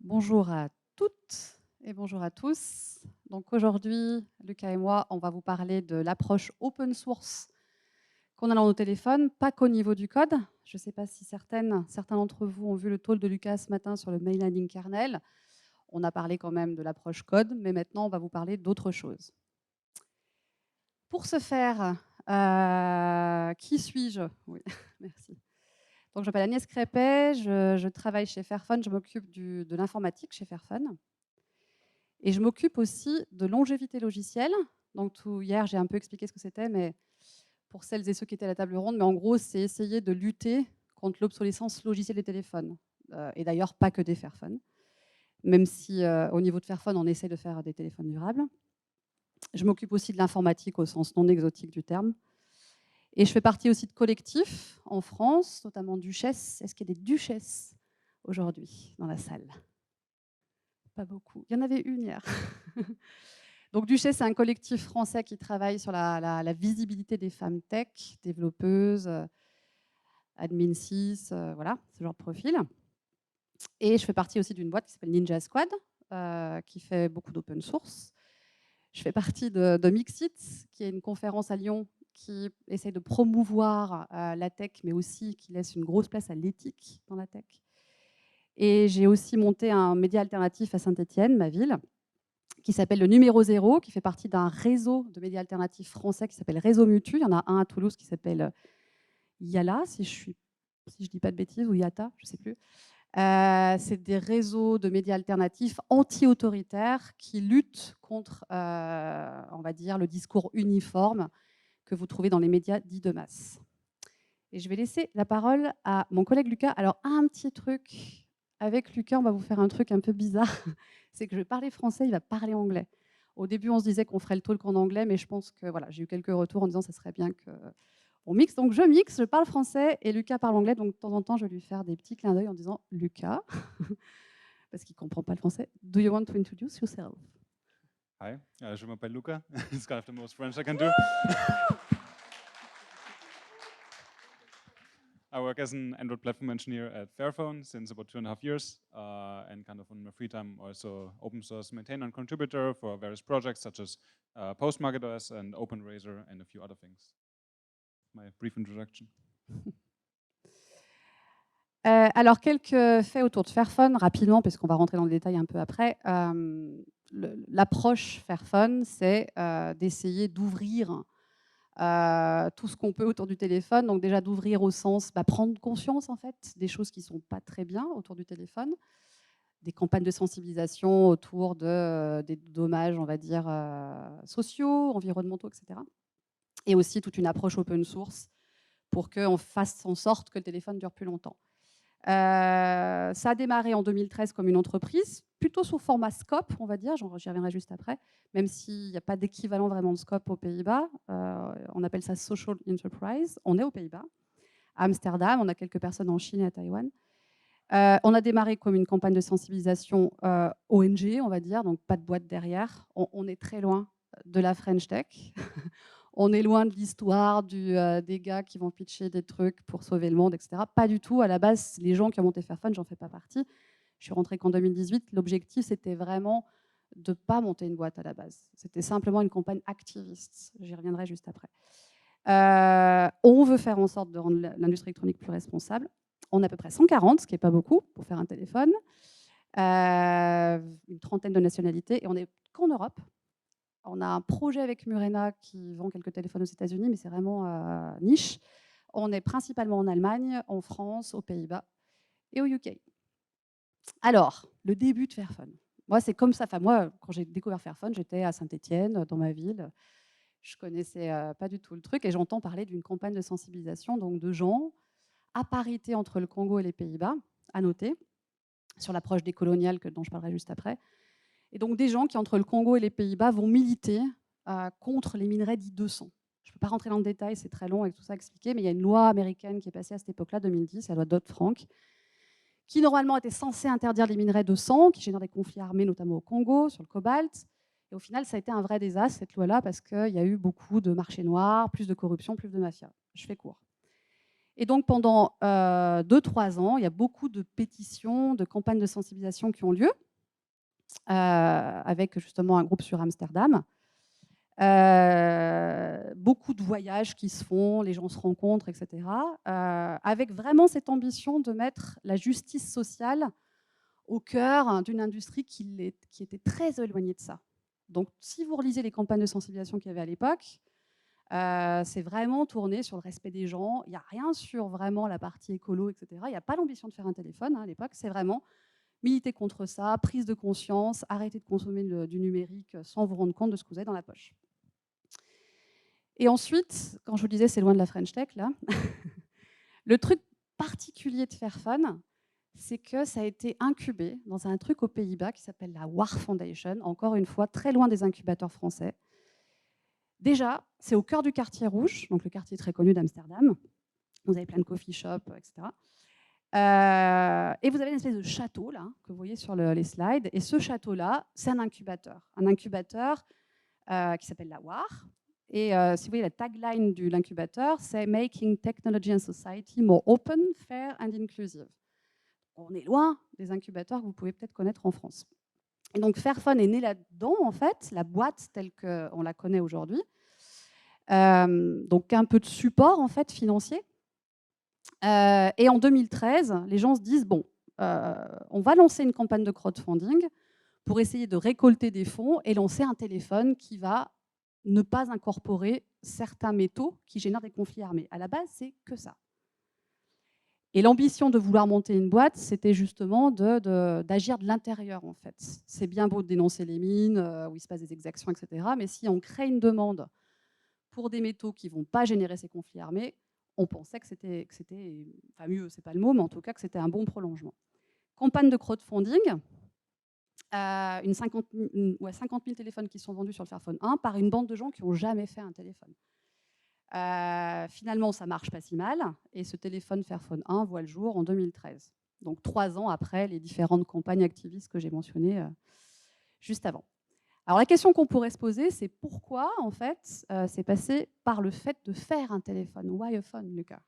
Bonjour à toutes et bonjour à tous. Donc aujourd'hui, Lucas et moi, on va vous parler de l'approche open source qu'on a dans nos téléphones, pas qu'au niveau du code. Je ne sais pas si certains d'entre vous ont vu le talk de Lucas ce matin sur le mailing kernel. On a parlé quand même de l'approche code, mais maintenant on va vous parler d'autre chose. Pour ce faire, qui suis-je? Oui, merci. Donc, je m'appelle Agnès Crépet, je travaille chez Fairphone, je m'occupe de l'informatique chez Fairphone. Et je m'occupe aussi de longévité logicielle. Donc, hier, j'ai un peu expliqué ce que c'était, mais pour celles et ceux qui étaient à la table ronde, mais en gros, c'est essayer de lutter contre l'obsolescence logicielle des téléphones. Et d'ailleurs, pas que des Fairphone, même si au niveau de Fairphone, on essaie de faire des téléphones durables. Je m'occupe aussi de l'informatique au sens non exotique du terme. Et je fais partie aussi de collectifs en France, notamment Duchesse. Est-ce qu'il y a des duchesses aujourd'hui dans la salle? Pas beaucoup. Il y en avait une hier. Donc Duchesse, c'est un collectif français qui travaille sur la visibilité des femmes tech, développeuses, admin 6, voilà, ce genre de profil. Et je fais partie aussi d'une boîte qui s'appelle Ninja Squad, qui fait beaucoup d'open source. Je fais partie de Mixit, qui est une conférence à Lyon qui essaye de promouvoir la tech, mais aussi qui laisse une grosse place à l'éthique dans la tech. Et j'ai aussi monté un média alternatif à Saint-Étienne, ma ville, qui s'appelle le Numéro Zéro, qui fait partie d'un réseau de médias alternatifs français qui s'appelle Réseau Mutu. Il y en a un à Toulouse qui s'appelle Yala, si je ne dis pas de bêtises, ou Yata, je ne sais plus. C'est des réseaux de médias alternatifs anti-autoritaires qui luttent contre, on va dire, le discours uniforme que vous trouvez dans les médias dits de masse. Et je vais laisser la parole à mon collègue Lucas. Alors, un petit truc. Avec Lucas, on va vous faire un truc un peu bizarre. C'est que je vais parler français, il va parler anglais. Au début, on se disait qu'on ferait le talk en anglais, mais je pense que voilà, j'ai eu quelques retours en disant que ça serait bien qu'on mixe. Donc, je mixe, je parle français et Lucas parle anglais. Donc, de temps en temps, je vais lui faire des petits clins d'œil en disant Lucas, parce qu'il ne comprend pas le français. Do you want to introduce yourself? Hi, je m'appelle Luca. It's kind of the most French I can do. I work as an Android platform engineer at Fairphone since about 2.5 years, and kind of on my free time also open source maintainer and contributor for various projects such as PostMarketOS and OpenRazor and a few other things. My brief introduction. Alors, quelques faits autour de Fairphone, rapidement, puisqu'on va rentrer dans le détail un peu après. L'approche Fairphone, c'est d'essayer d'ouvrir tout ce qu'on peut autour du téléphone. Donc déjà d'ouvrir au sens prendre conscience en fait des choses qui ne sont pas très bien autour du téléphone, des campagnes de sensibilisation autour des dommages, on va dire, sociaux, environnementaux, etc. Et aussi toute une approche open source pour qu'on fasse en sorte que le téléphone dure plus longtemps. Ça a démarré en 2013 comme une entreprise, plutôt sous format scope, on va dire, j'y reviendrai juste après, même s'il n'y a pas d'équivalent vraiment de scope aux Pays-Bas. On appelle ça social enterprise. On est aux Pays-Bas, à Amsterdam, on a quelques personnes en Chine et à Taïwan. On a démarré comme une campagne de sensibilisation ONG, on va dire, donc pas de boîte derrière. On est très loin de la French Tech. On est loin de l'histoire des gars qui vont pitcher des trucs pour sauver le monde, etc. Pas du tout. À la base, les gens qui ont monté Fairphone, j'en fais pas partie. Je suis rentrée qu'en 2018. L'objectif, c'était vraiment de ne pas monter une boîte à la base. C'était simplement une campagne activiste. J'y reviendrai juste après. On veut faire en sorte de rendre l'industrie électronique plus responsable. On a à peu près 140, ce qui n'est pas beaucoup pour faire un téléphone. Une trentaine de nationalités. Et on n'est qu'en Europe. On a un projet avec Murena qui vend quelques téléphones aux États-Unis, mais c'est vraiment niche. On est principalement en Allemagne, en France, aux Pays-Bas et au UK. Alors, le début de Fairphone. Moi, c'est comme ça. Enfin, moi, quand j'ai découvert Fairphone, j'étais à Saint-Étienne, dans ma ville. Je connaissais pas du tout le truc et j'entends parler d'une campagne de sensibilisation, donc de gens à parité entre le Congo et les Pays-Bas, à noter, sur l'approche décoloniale dont je parlerai juste après. Et donc des gens qui, entre le Congo et les Pays-Bas, vont militer contre les minerais dits 200. Je ne peux pas rentrer dans le détail, c'est très long avec tout ça expliqué, mais il y a une loi américaine qui est passée à cette époque-là, 2010, la loi Dodd-Frank, qui normalement était censée interdire les minerais de sang, qui génèrent des conflits armés, notamment au Congo, sur le cobalt. Et au final, ça a été un vrai désastre, cette loi-là, parce qu'il y a eu beaucoup de marchés noirs, plus de corruption, plus de mafia. Je fais court. Et donc pendant 2-3 ans, il y a beaucoup de pétitions, de campagnes de sensibilisation qui ont lieu, avec justement un groupe sur Amsterdam. Beaucoup de voyages qui se font, les gens se rencontrent, etc. Avec vraiment cette ambition de mettre la justice sociale au cœur d'une industrie qui était très éloignée de ça. Donc si vous relisez les campagnes de sensibilisation qu'il y avait à l'époque, c'est vraiment tourné sur le respect des gens. Il n'y a rien sur vraiment la partie écolo, etc. Il n'y a pas l'ambition de faire un téléphone à l'époque. C'est vraiment militer contre ça, prise de conscience, arrêter de consommer du numérique sans vous rendre compte de ce que vous avez dans la poche. Et ensuite, quand je vous disais c'est loin de la French Tech, là, le truc particulier de Fairphone, c'est que ça a été incubé dans un truc aux Pays-Bas qui s'appelle la WAR Foundation, encore une fois, très loin des incubateurs français. Déjà, c'est au cœur du quartier rouge, donc le quartier très connu d'Amsterdam. Vous avez plein de coffee shops, etc. Et vous avez une espèce de château, là, que vous voyez sur les slides. Et ce château-là, c'est un incubateur. Un incubateur qui s'appelle la WAR. Et si vous voyez la tagline de l'incubateur, c'est Making Technology and Society More Open, Fair and Inclusive. On est loin des incubateurs que vous pouvez peut-être connaître en France. Et donc Fairphone est né là-dedans, en fait, la boîte telle qu'on la connaît aujourd'hui. Donc un peu de support en fait financier. Et en 2013, les gens se disent bon, on va lancer une campagne de crowdfunding pour essayer de récolter des fonds et lancer un téléphone qui va ne pas incorporer certains métaux qui génèrent des conflits armés. À la base, c'est que ça. Et l'ambition de vouloir monter une boîte, c'était justement d'agir de l'intérieur, en fait. C'est bien beau de dénoncer les mines, où il se passe des exactions, etc. Mais si on crée une demande pour des métaux qui ne vont pas générer ces conflits armés, on pensait que c'était enfin mieux, c'est pas le mot, mais en tout cas que c'était un bon prolongement. Campagne de crowdfunding, 50 000 téléphones qui sont vendus sur le Fairphone 1 par une bande de gens qui n'ont jamais fait un téléphone. Finalement, ça marche pas si mal, et ce téléphone Fairphone 1 voit le jour en 2013. Donc 3 ans après les différentes campagnes activistes que j'ai mentionnées juste avant. Alors la question qu'on pourrait se poser, c'est pourquoi en fait c'est passé par le fait de faire un téléphone. Why a phone, Lucas?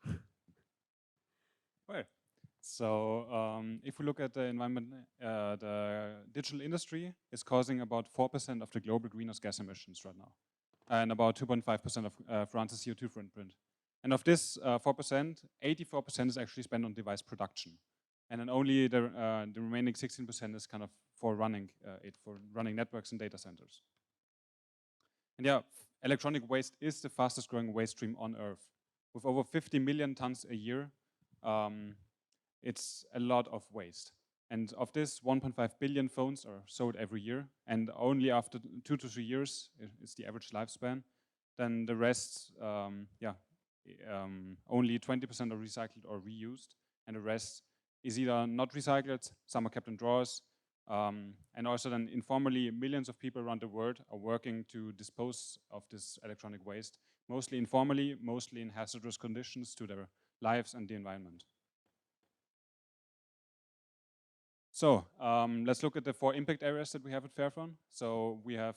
Well, so if we look at the environment, the digital industry is causing about 4% of the global greenhouse gas emissions right now, and about 2.5% of France's CO2 footprint. And of this 4%, 84% is actually spent on device production. And then only the remaining 16% is kind of for running networks and data centers. And yeah, electronic waste is the fastest growing waste stream on Earth. With over 50 million tons a year, it's a lot of waste. And of this, 1.5 billion phones are sold every year. And only after 2 to 3 years, it's the average lifespan, then the rest, only 20% are recycled or reused. And the rest is either not recycled, some are kept in drawers. And also then informally, millions of people around the world are working to dispose of this electronic waste, mostly informally, mostly in hazardous conditions to their lives and the environment. So let's look at the 4 impact areas that we have at Fairphone. So we are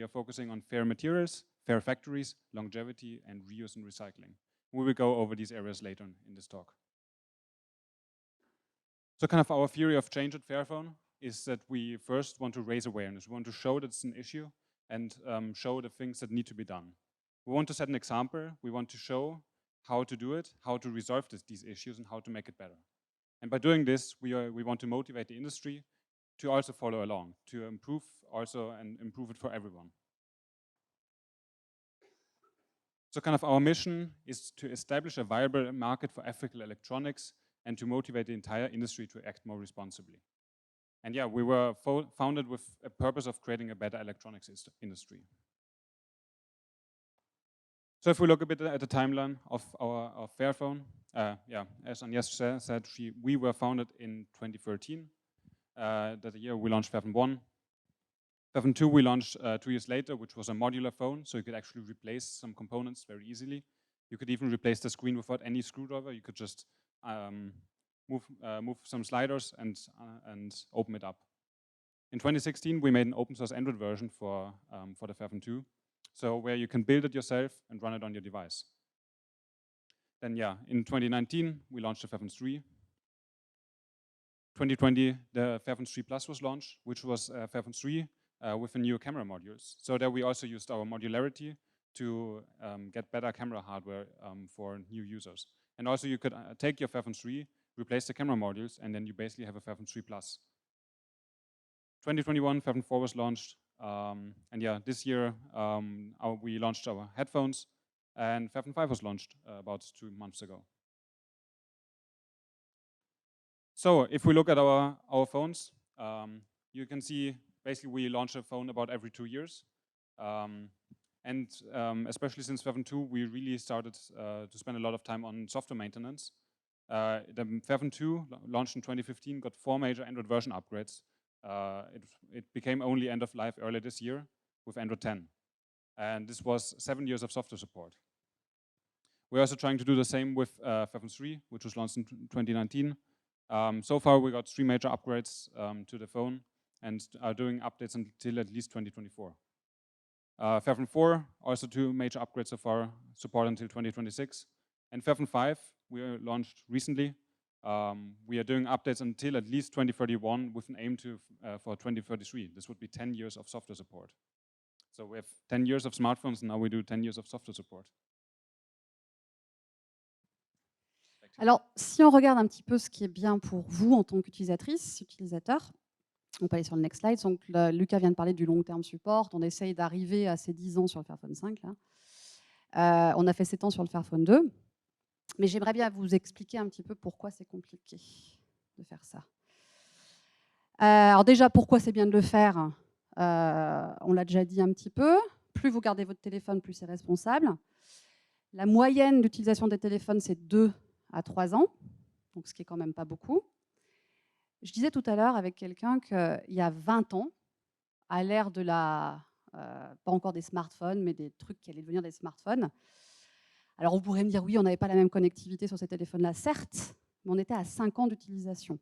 focusing on fair materials, fair factories, longevity, and reuse and recycling. We will go over these areas later in this talk. So kind of our theory of change at Fairphone is that we first want to raise awareness. We want to show that it's an issue and show the things that need to be done. We want to set an example. We want to show how to do it, how to resolve these issues, and how to make it better. And by doing this, we want to motivate the industry to also follow along, to improve also and improve it for everyone. So kind of our mission is to establish a viable market for ethical electronics and to motivate the entire industry to act more responsibly. And yeah, we were founded with a purpose of creating a better electronics industry. So if we look a bit at the timeline of our Fairphone, as Agnieszka said, we were founded in 2013. That year we launched Fairphone 1. Fairphone 2 we launched 2 years later, which was a modular phone, so you could actually replace some components very easily. You could even replace the screen without any screwdriver. You could just move some sliders and open it up. In 2016, we made an open source Android version for the Fairphone 2, so where you can build it yourself and run it on your device. Then yeah, in 2019, we launched the Fairphone 3. 2020, the Fairphone 3 Plus was launched, which was Fairphone 3 with the new camera modules. So there we also used our modularity to get better camera hardware for new users. And also you could take your Fairphone 3, replace the camera modules, and then you basically have a Fairphone 3 Plus. 2021, Fairphone 4 was launched. And yeah, this year we launched our headphones, and Fairphone 5 was launched about 2 months ago. So if we look at our phones, you can see basically we launch a phone about every 2 years. Especially since Fairphone 2, we really started to spend a lot of time on software maintenance. The Fairphone 2 launched in 2015, got 4 major Android version upgrades. It became only end of life earlier this year with Android 10. And this was 7 years of software support. We're also trying to do the same with Fairphone 3, which was launched in 2019. So far, we got 3 major upgrades to the phone and are doing updates until at least 2024. Fairphone 4, also 2 major upgrades so far, support until 2026. And Fairphone 5, we launched recently. We are doing updates until at least 2031 with an aim for 2033. This would be 10 years of software support. So we have 10 years of smartphones, and now we do 10 years of software support. Alors, si on regarde un petit peu ce qui est bien pour vous en tant qu'utilisatrice, utilisateur, on peut aller sur le next slide. Donc, Lucas vient de parler du long terme support. On essaye d'arriver à ces 10 ans sur le Fairphone 5. Là. On a fait 7 ans sur le Fairphone 2. Mais j'aimerais bien vous expliquer un petit peu pourquoi c'est compliqué de faire ça. Alors déjà, pourquoi c'est bien de le faire? On l'a déjà dit un petit peu. Plus vous gardez votre téléphone, plus c'est responsable. La moyenne d'utilisation des téléphones, c'est 2 à 3 ans, donc ce qui est quand même pas beaucoup. Je disais tout à l'heure avec quelqu'un qu'il y a 20 ans, à l'ère de pas encore des smartphones, mais des trucs qui allaient devenir des smartphones. Alors, vous pourrez me dire, oui, on n'avait pas la même connectivité sur ces téléphones-là, certes, mais on était à 5 ans d'utilisation,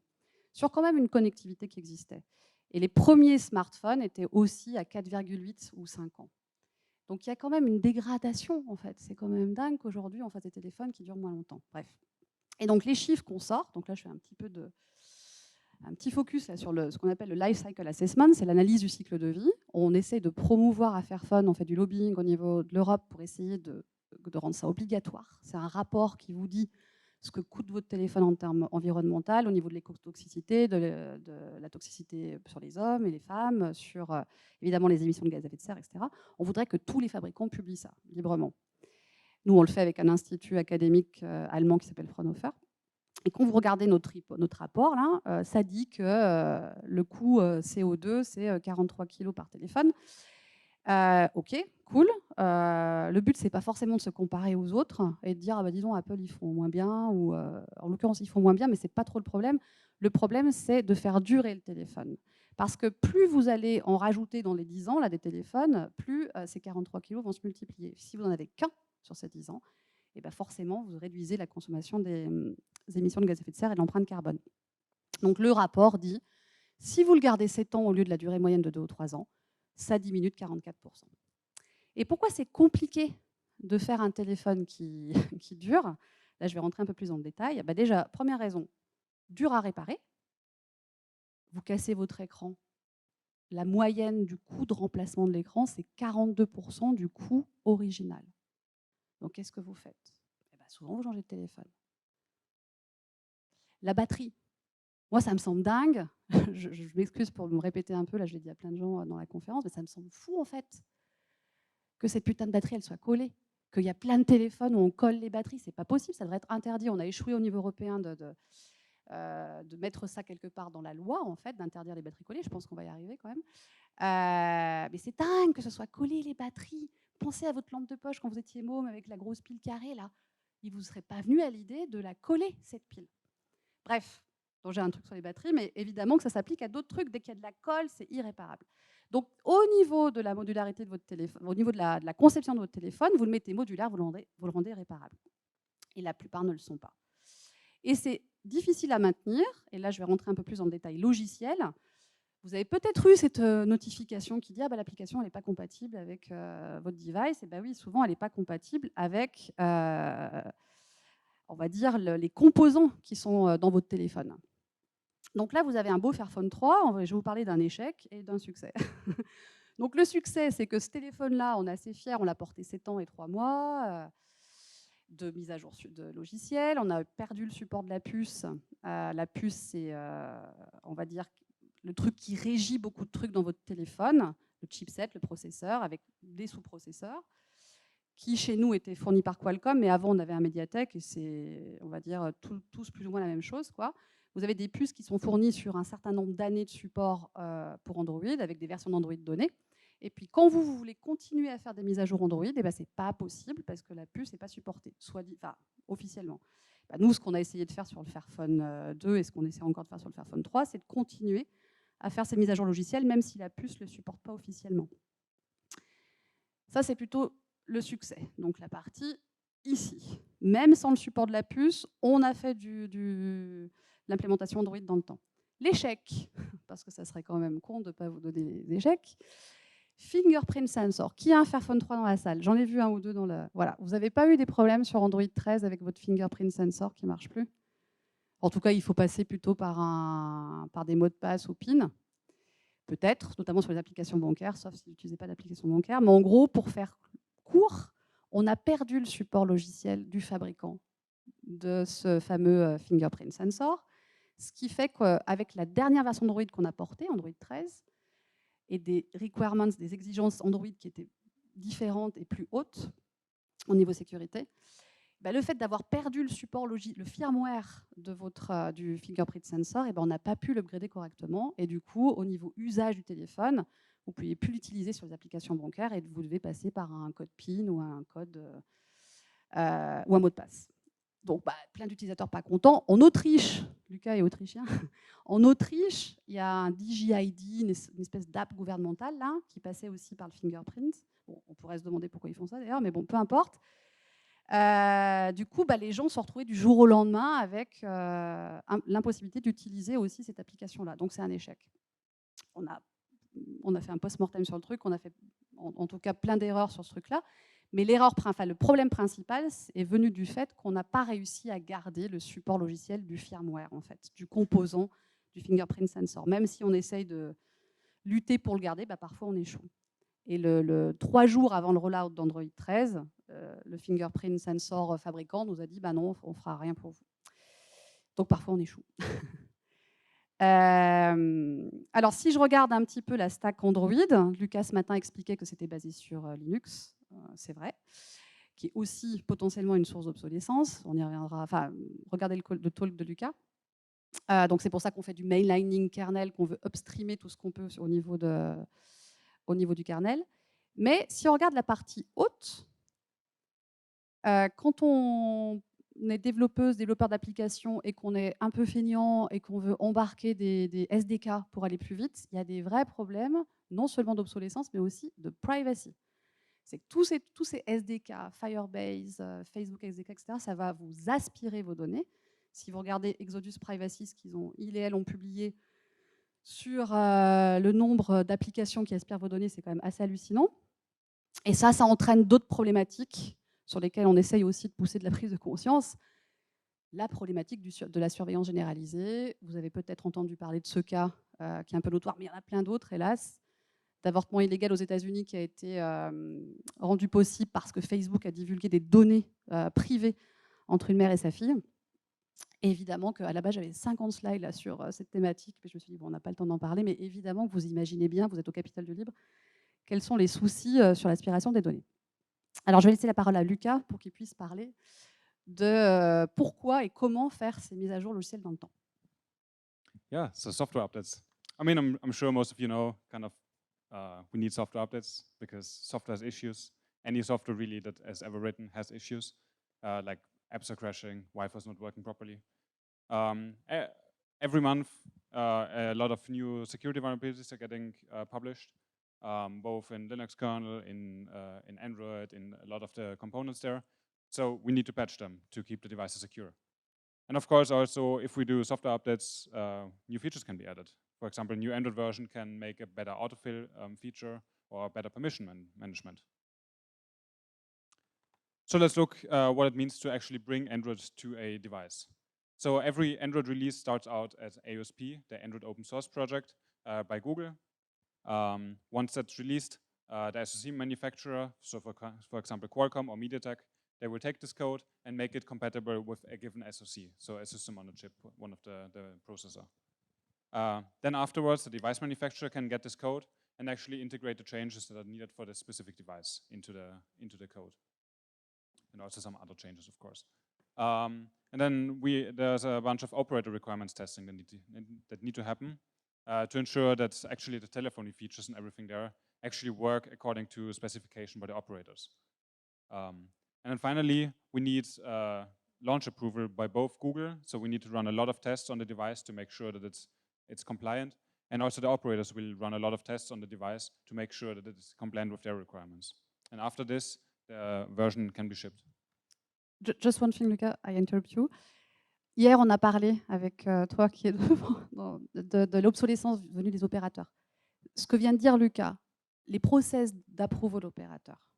sur quand même une connectivité qui existait. Et les premiers smartphones étaient aussi à 4,8 ou 5 ans. Donc, il y a quand même une dégradation, en fait. C'est quand même dingue qu'aujourd'hui, on fasse des téléphones qui durent moins longtemps. Bref. Et donc, les chiffres qu'on sort, donc là, je fais un petit focus là, sur ce qu'on appelle le Life Cycle Assessment, c'est l'analyse du cycle de vie. On essaie de promouvoir à Fairphone, on fait du lobbying au niveau de l'Europe pour essayer de rendre ça obligatoire. C'est un rapport qui vous dit ce que coûte votre téléphone en termes environnementaux, au niveau de l'écotoxicité, de la toxicité sur les hommes et les femmes, sur évidemment les émissions de gaz à effet de serre, etc. On voudrait que tous les fabricants publient ça librement. Nous, on le fait avec un institut académique allemand qui s'appelle Fraunhofer. Et quand vous regardez notre rapport, là, ça dit que le coût CO2, c'est 43 kg par téléphone. Ok, cool. Le but, c'est pas forcément de se comparer aux autres et de dire, ah bah, dis donc, Apple, ils font moins bien, ou en l'occurrence, ils font moins bien, mais c'est pas trop le problème. Le problème, c'est de faire durer le téléphone. Parce que plus vous allez en rajouter dans les 10 ans, là, des téléphones, plus ces 43 kg vont se multiplier. Si vous n'en avez qu'un sur ces 10 ans, et ben forcément, vous réduisez la consommation des émissions de gaz à effet de serre et de l'empreinte carbone. Donc, le rapport dit, si vous le gardez 7 ans au lieu de la durée moyenne de 2 ou 3 ans, ça diminue de 44%. Et pourquoi c'est compliqué de faire un téléphone qui dure? Là, je vais rentrer un peu plus dans le détail. Bah déjà, première raison, dur à réparer. Vous cassez votre écran. La moyenne du coût de remplacement de l'écran, c'est 42% du coût original. Donc, qu'est-ce que vous faites? Souvent, vous changez de téléphone. La batterie. Moi, ça me semble dingue. Je m'excuse pour me répéter un peu. Là, je l'ai dit à plein de gens dans la conférence, mais ça me semble fou, en fait, que cette putain de batterie, elle soit collée. Qu'il y a plein de téléphones où on colle les batteries. C'est pas possible. Ça devrait être interdit. On a échoué au niveau européen de mettre ça quelque part dans la loi, en fait, d'interdire les batteries collées. Je pense qu'on va y arriver quand même. Mais c'est dingue que ce soit collé, les batteries. Pensez à votre lampe de poche quand vous étiez môme avec la grosse pile carrée, là. Il ne vous serait pas venu à l'idée de la coller, cette pile. Bref, donc j'ai un truc sur les batteries, mais évidemment que ça s'applique à d'autres trucs. Dès qu'il y a de la colle, c'est irréparable. Donc, au niveau de la modularité de votre téléphone, au niveau de la conception de votre téléphone, vous le mettez modulaire, vous le rendez réparable. Et la plupart ne le sont pas. Et c'est difficile à maintenir. Et là, je vais rentrer un peu plus dans le détail logiciel. Vous avez peut-être eu cette notification qui dit « Ah, bah, l'application, elle n'est pas compatible avec votre device ». Et bien oui, souvent, elle n'est pas compatible avec on va dire, les composants qui sont dans votre téléphone. Donc là, vous avez un beau Fairphone 3. Je vais vous parler d'un échec et d'un succès. Donc le succès, c'est que ce téléphone-là, on est assez fiers, on l'a porté 7 ans et 3 mois de mise à jour de logiciel. On a perdu le support de la puce. La puce, c'est, on va dire, le truc qui régit beaucoup de trucs dans votre téléphone, le chipset, le processeur, avec des sous-processeurs, qui chez nous étaient fournis par Qualcomm, mais avant on avait un Mediatek, et c'est, on va dire, tous plus ou moins la même chose, quoi. Vous avez des puces qui sont fournies sur un certain nombre d'années de support pour Android, avec des versions d'Android données. Et puis quand vous voulez continuer à faire des mises à jour Android, eh ben, ce n'est pas possible parce que la puce n'est pas supportée, officiellement. Bah, nous, ce qu'on a essayé de faire sur le Fairphone 2 et ce qu'on essaie encore de faire sur le Fairphone 3, c'est de continuer à faire ces mises à jour logicielles, même si la puce ne le supporte pas officiellement. Ça, c'est plutôt le succès, donc la partie ici. Même sans le support de la puce, on a fait l'implémentation Android dans le temps. L'échec, parce que ça serait quand même con de ne pas vous donner des échecs. Fingerprint sensor. Qui a un Fairphone 3 dans la salle? J'en ai vu un ou deux dans le... Voilà. Vous n'avez pas eu des problèmes sur Android 13 avec votre fingerprint sensor qui ne marche plus? En tout cas, il faut passer plutôt par des mots de passe ou PIN. Peut-être, notamment sur les applications bancaires, sauf si vous n'utilisez pas d'application bancaire. Mais en gros, pour faire court, on a perdu le support logiciel du fabricant de ce fameux fingerprint sensor. Ce qui fait qu'avec la dernière version d'Android qu'on a portée, Android 13, et des requirements, des exigences Android qui étaient différentes et plus hautes au niveau sécurité, bah, le fait d'avoir perdu le support le firmware de du fingerprint sensor, on n'a pas pu l'upgrader correctement. Et du coup, au niveau usage du téléphone, vous ne pouviez plus l'utiliser sur les applications bancaires et vous devez passer par un code PIN ou un code ou un mot de passe. Donc, plein d'utilisateurs pas contents. En Autriche, Lucas est autrichien, en Autriche, il y a un DigiID, une espèce d'app gouvernementale là, qui passait aussi par le fingerprint. Bon, on pourrait se demander pourquoi ils font ça d'ailleurs, mais bon, peu importe. Du coup, les gens se sont retrouvés du jour au lendemain avec l'impossibilité d'utiliser aussi cette application-là. Donc, c'est un échec. On a fait un post-mortem sur le truc, on a fait en tout cas plein d'erreurs sur ce truc-là. Mais le problème principal est venu du fait qu'on n'a pas réussi à garder le support logiciel du firmware, en fait, du composant du fingerprint sensor. Même si on essaye de lutter pour le garder, parfois on échoue. Et 3 jours avant le rollout d'Android 13, le fingerprint sensor fabricant nous a dit non, on ne fera rien pour vous. Donc parfois on échoue. Alors si je regarde un petit peu la stack Android, Lucas ce matin expliquait que c'était basé sur Linux, c'est vrai, qui est aussi potentiellement une source d'obsolescence. On y reviendra. Enfin, regardez le talk de Lucas. Donc c'est pour ça qu'on fait du mainlining kernel, qu'on veut upstreamer tout ce qu'on peut au niveau du kernel. Mais si on regarde la partie haute, quand on est développeur d'applications et qu'on est un peu feignant et qu'on veut embarquer des SDK pour aller plus vite, il y a des vrais problèmes, non seulement d'obsolescence, mais aussi de privacy. C'est que tous ces SDK, Firebase, Facebook SDK, etc., ça va vous aspirer vos données. Si vous regardez Exodus Privacy, ce ils et elles ont publié sur le nombre d'applications qui aspirent vos données, c'est quand même assez hallucinant. Et ça entraîne d'autres problématiques sur lesquelles on essaye aussi de pousser de la prise de conscience. La problématique de la surveillance généralisée. Vous avez peut-être entendu parler de ce cas qui est un peu notoire, mais il y en a plein d'autres, hélas, d'avortement illégal aux États-Unis qui a été rendu possible parce que Facebook a divulgué des données privées entre une mère et sa fille. Et évidemment qu'à la base, j'avais 50 slides là, sur cette thématique, mais je me suis dit, on n'a pas le temps d'en parler, mais évidemment que vous imaginez bien, vous êtes au capital du libre, quels sont les soucis sur l'aspiration des données. Alors, je vais laisser la parole à Lucas pour qu'il puisse parler de pourquoi et comment faire ces mises à jour logicielles dans le temps. Yeah, so software updates. I mean, I'm sure most of you know we need software updates because software has issues. Any software really that has ever written has issues, like apps are crashing, Wi-Fi is not working properly. Every month, a lot of new security vulnerabilities are getting published, both in Linux kernel, in Android, in a lot of the components there. So we need to patch them to keep the devices secure. And of course, also, if we do software updates, new features can be added. For example, a new Android version can make a better autofill feature or better permission management. So let's look what it means to actually bring Android to a device. So every Android release starts out as AOSP, the Android open source project by Google. Once that's released, the SoC manufacturer, so for example Qualcomm or MediaTek, they will take this code and make it compatible with a given SoC, so a system on a chip, one of the processor. Then afterwards, the device manufacturer can get this code and actually integrate the changes that are needed for the specific device into the code. And also some other changes, of course. And then there's a bunch of operator requirements testing that need to happen to ensure that actually the telephony features and everything there actually work according to specification by the operators. And then finally, we need launch approval by both Google. So we need to run a lot of tests on the device to make sure that it's compliant. And also the operators will run a lot of tests on the device to make sure that it's compliant with their requirements. And after this, the version can be shipped. Just one thing, Lucas, I interrupt you. Hier, on a parlé avec toi qui est devant de l'obsolescence venue des opérateurs. Ce que vient de dire Lucas, les process d'approval d'opérateurs,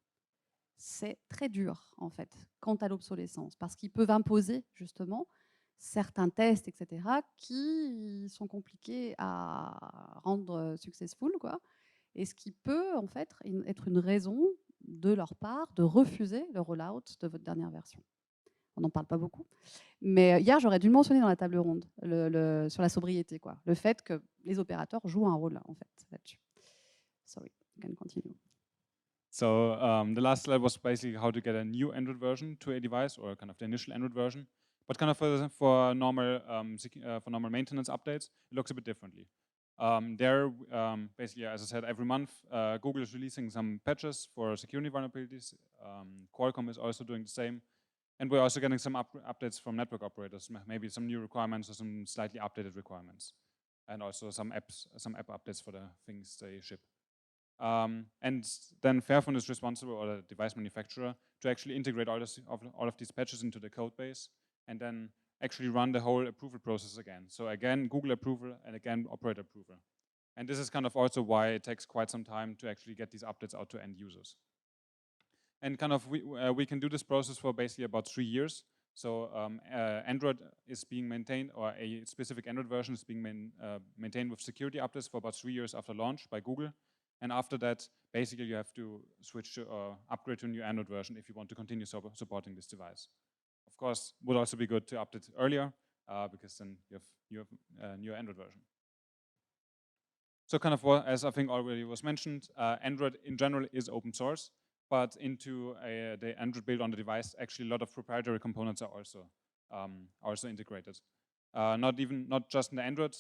c'est très dur en fait quant à l'obsolescence parce qu'ils peuvent imposer justement certains tests, etc., qui sont compliqués à rendre successful, quoi. Et ce qui peut en fait être une raison de leur part de refuser le rollout de votre dernière version. On n'en parle pas beaucoup. Mais hier, j'aurais dû le mentionner dans la table ronde sur la sobriété, quoi. Le fait que les opérateurs jouent un rôle en fait là-dessus. Sorry, you can continue. So the last slide was basically how to get a new Android version to a device, or kind of the initial Android version. But kind of for normal maintenance updates, it looks a bit differently. Basically, as I said, every month Google is releasing some patches for security vulnerabilities. Qualcomm is also doing the same. And we're also getting some updates from network operators, maybe some new requirements or some slightly updated requirements. And also some app updates for the things they ship. And then Fairphone is responsible, or the device manufacturer, to actually integrate all of these patches into the code base and then actually run the whole approval process again. So again, Google approval and again, operator approval. And this is kind of also why it takes quite some time to actually get these updates out to end users. And kind of we can do this process for basically about 3 years. So Android is being maintained, or a specific Android version is being maintained with security updates for about 3 years after launch by Google. And after that, basically you have to switch to upgrade to a new Android version if you want to continue supporting this device. Of course, would also be good to update earlier because then you have a new Android version. So kind of as I think already was mentioned, Android in general is open source, but into the Android built on the device, actually a lot of proprietary components are also integrated. Not just in the Android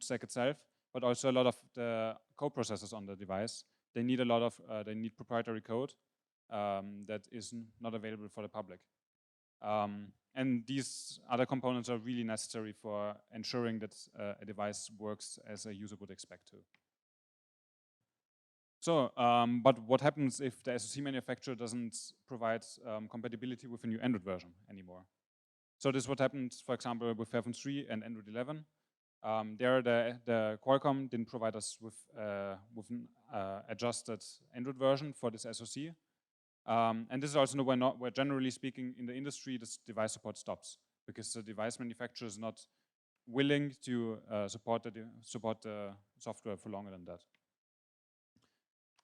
stack itself, but also a lot of the co-processors on the device. They need proprietary code that is not available for the public. And these other components are really necessary for ensuring that a device works as a user would expect to. So, but what happens if the SoC manufacturer doesn't provide compatibility with a new Android version anymore? So this is what happened, for example, with Fairphone 3 and Android 11. There, the Qualcomm didn't provide us with an adjusted Android version for this SoC. And this is also where generally speaking in the industry, this device support stops because the device manufacturer is not willing to support the software for longer than that.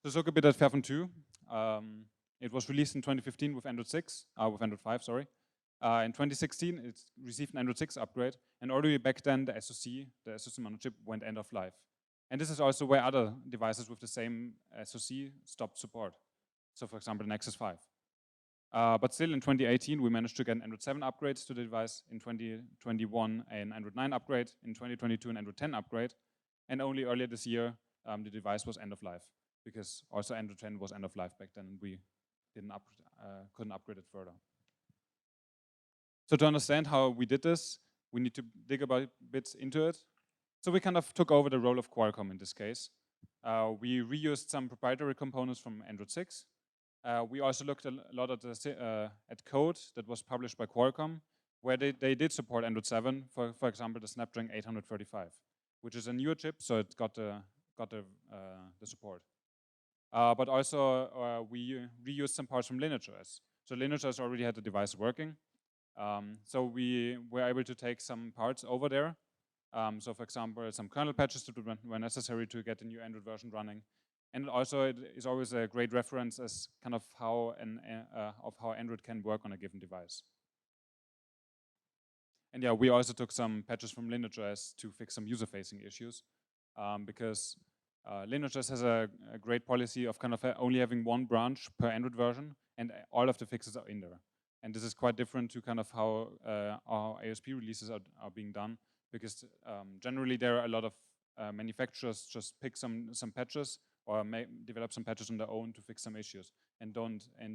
Let's look a bit at Fairphone 2. It was released in 2015 with Android 5, sorry. In 2016, it received an Android 6 upgrade, and already back then, the system on a chip, went end of life. And this is also where other devices with the same SoC stopped support. So, for example, the Nexus 5. But still, in 2018, we managed to get an Android 7 upgrade to the device. In 2021, an Android 9 upgrade. In 2022, an Android 10 upgrade. And only earlier this year, the device was end of life, because also Android 10 was end of life back then, and we couldn't upgrade it further. So to understand how we did this, we need to dig a bit into it. So we kind of took over the role of Qualcomm in this case. We reused some proprietary components from Android 6. We also looked a lot at code that was published by Qualcomm, where they did support Android 7, for example, the Snapdragon 835, which is a newer chip, so it got the support. But also we reused some parts from LineageOS. So LineageOS already had the device working. So we were able to take some parts over there. So for example, some kernel patches that were necessary to get the new Android version running. And also it is always a great reference as kind of how how Android can work on a given device. And yeah, we also took some patches from LineageOS to fix some user-facing issues, because LineageOS has a great policy of kind of only having one branch per Android version, and all of the fixes are in there. And this is quite different to kind of how our ASP releases are being done, because generally there are a lot of manufacturers just pick some patches or develop some patches on their own to fix some issues, and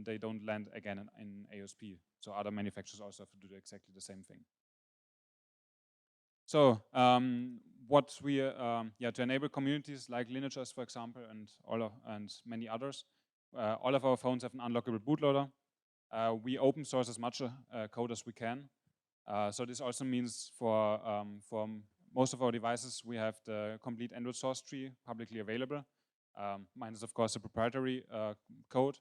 they don't land again in ASP. So other manufacturers also have to do exactly the same thing. So what we to enable communities like LineageOS, for example, and many others, all of our phones have an unlockable bootloader. We open source as much code as we can. So this also means for most of our devices, we have the complete Android source tree publicly available. Mine is of course a proprietary code.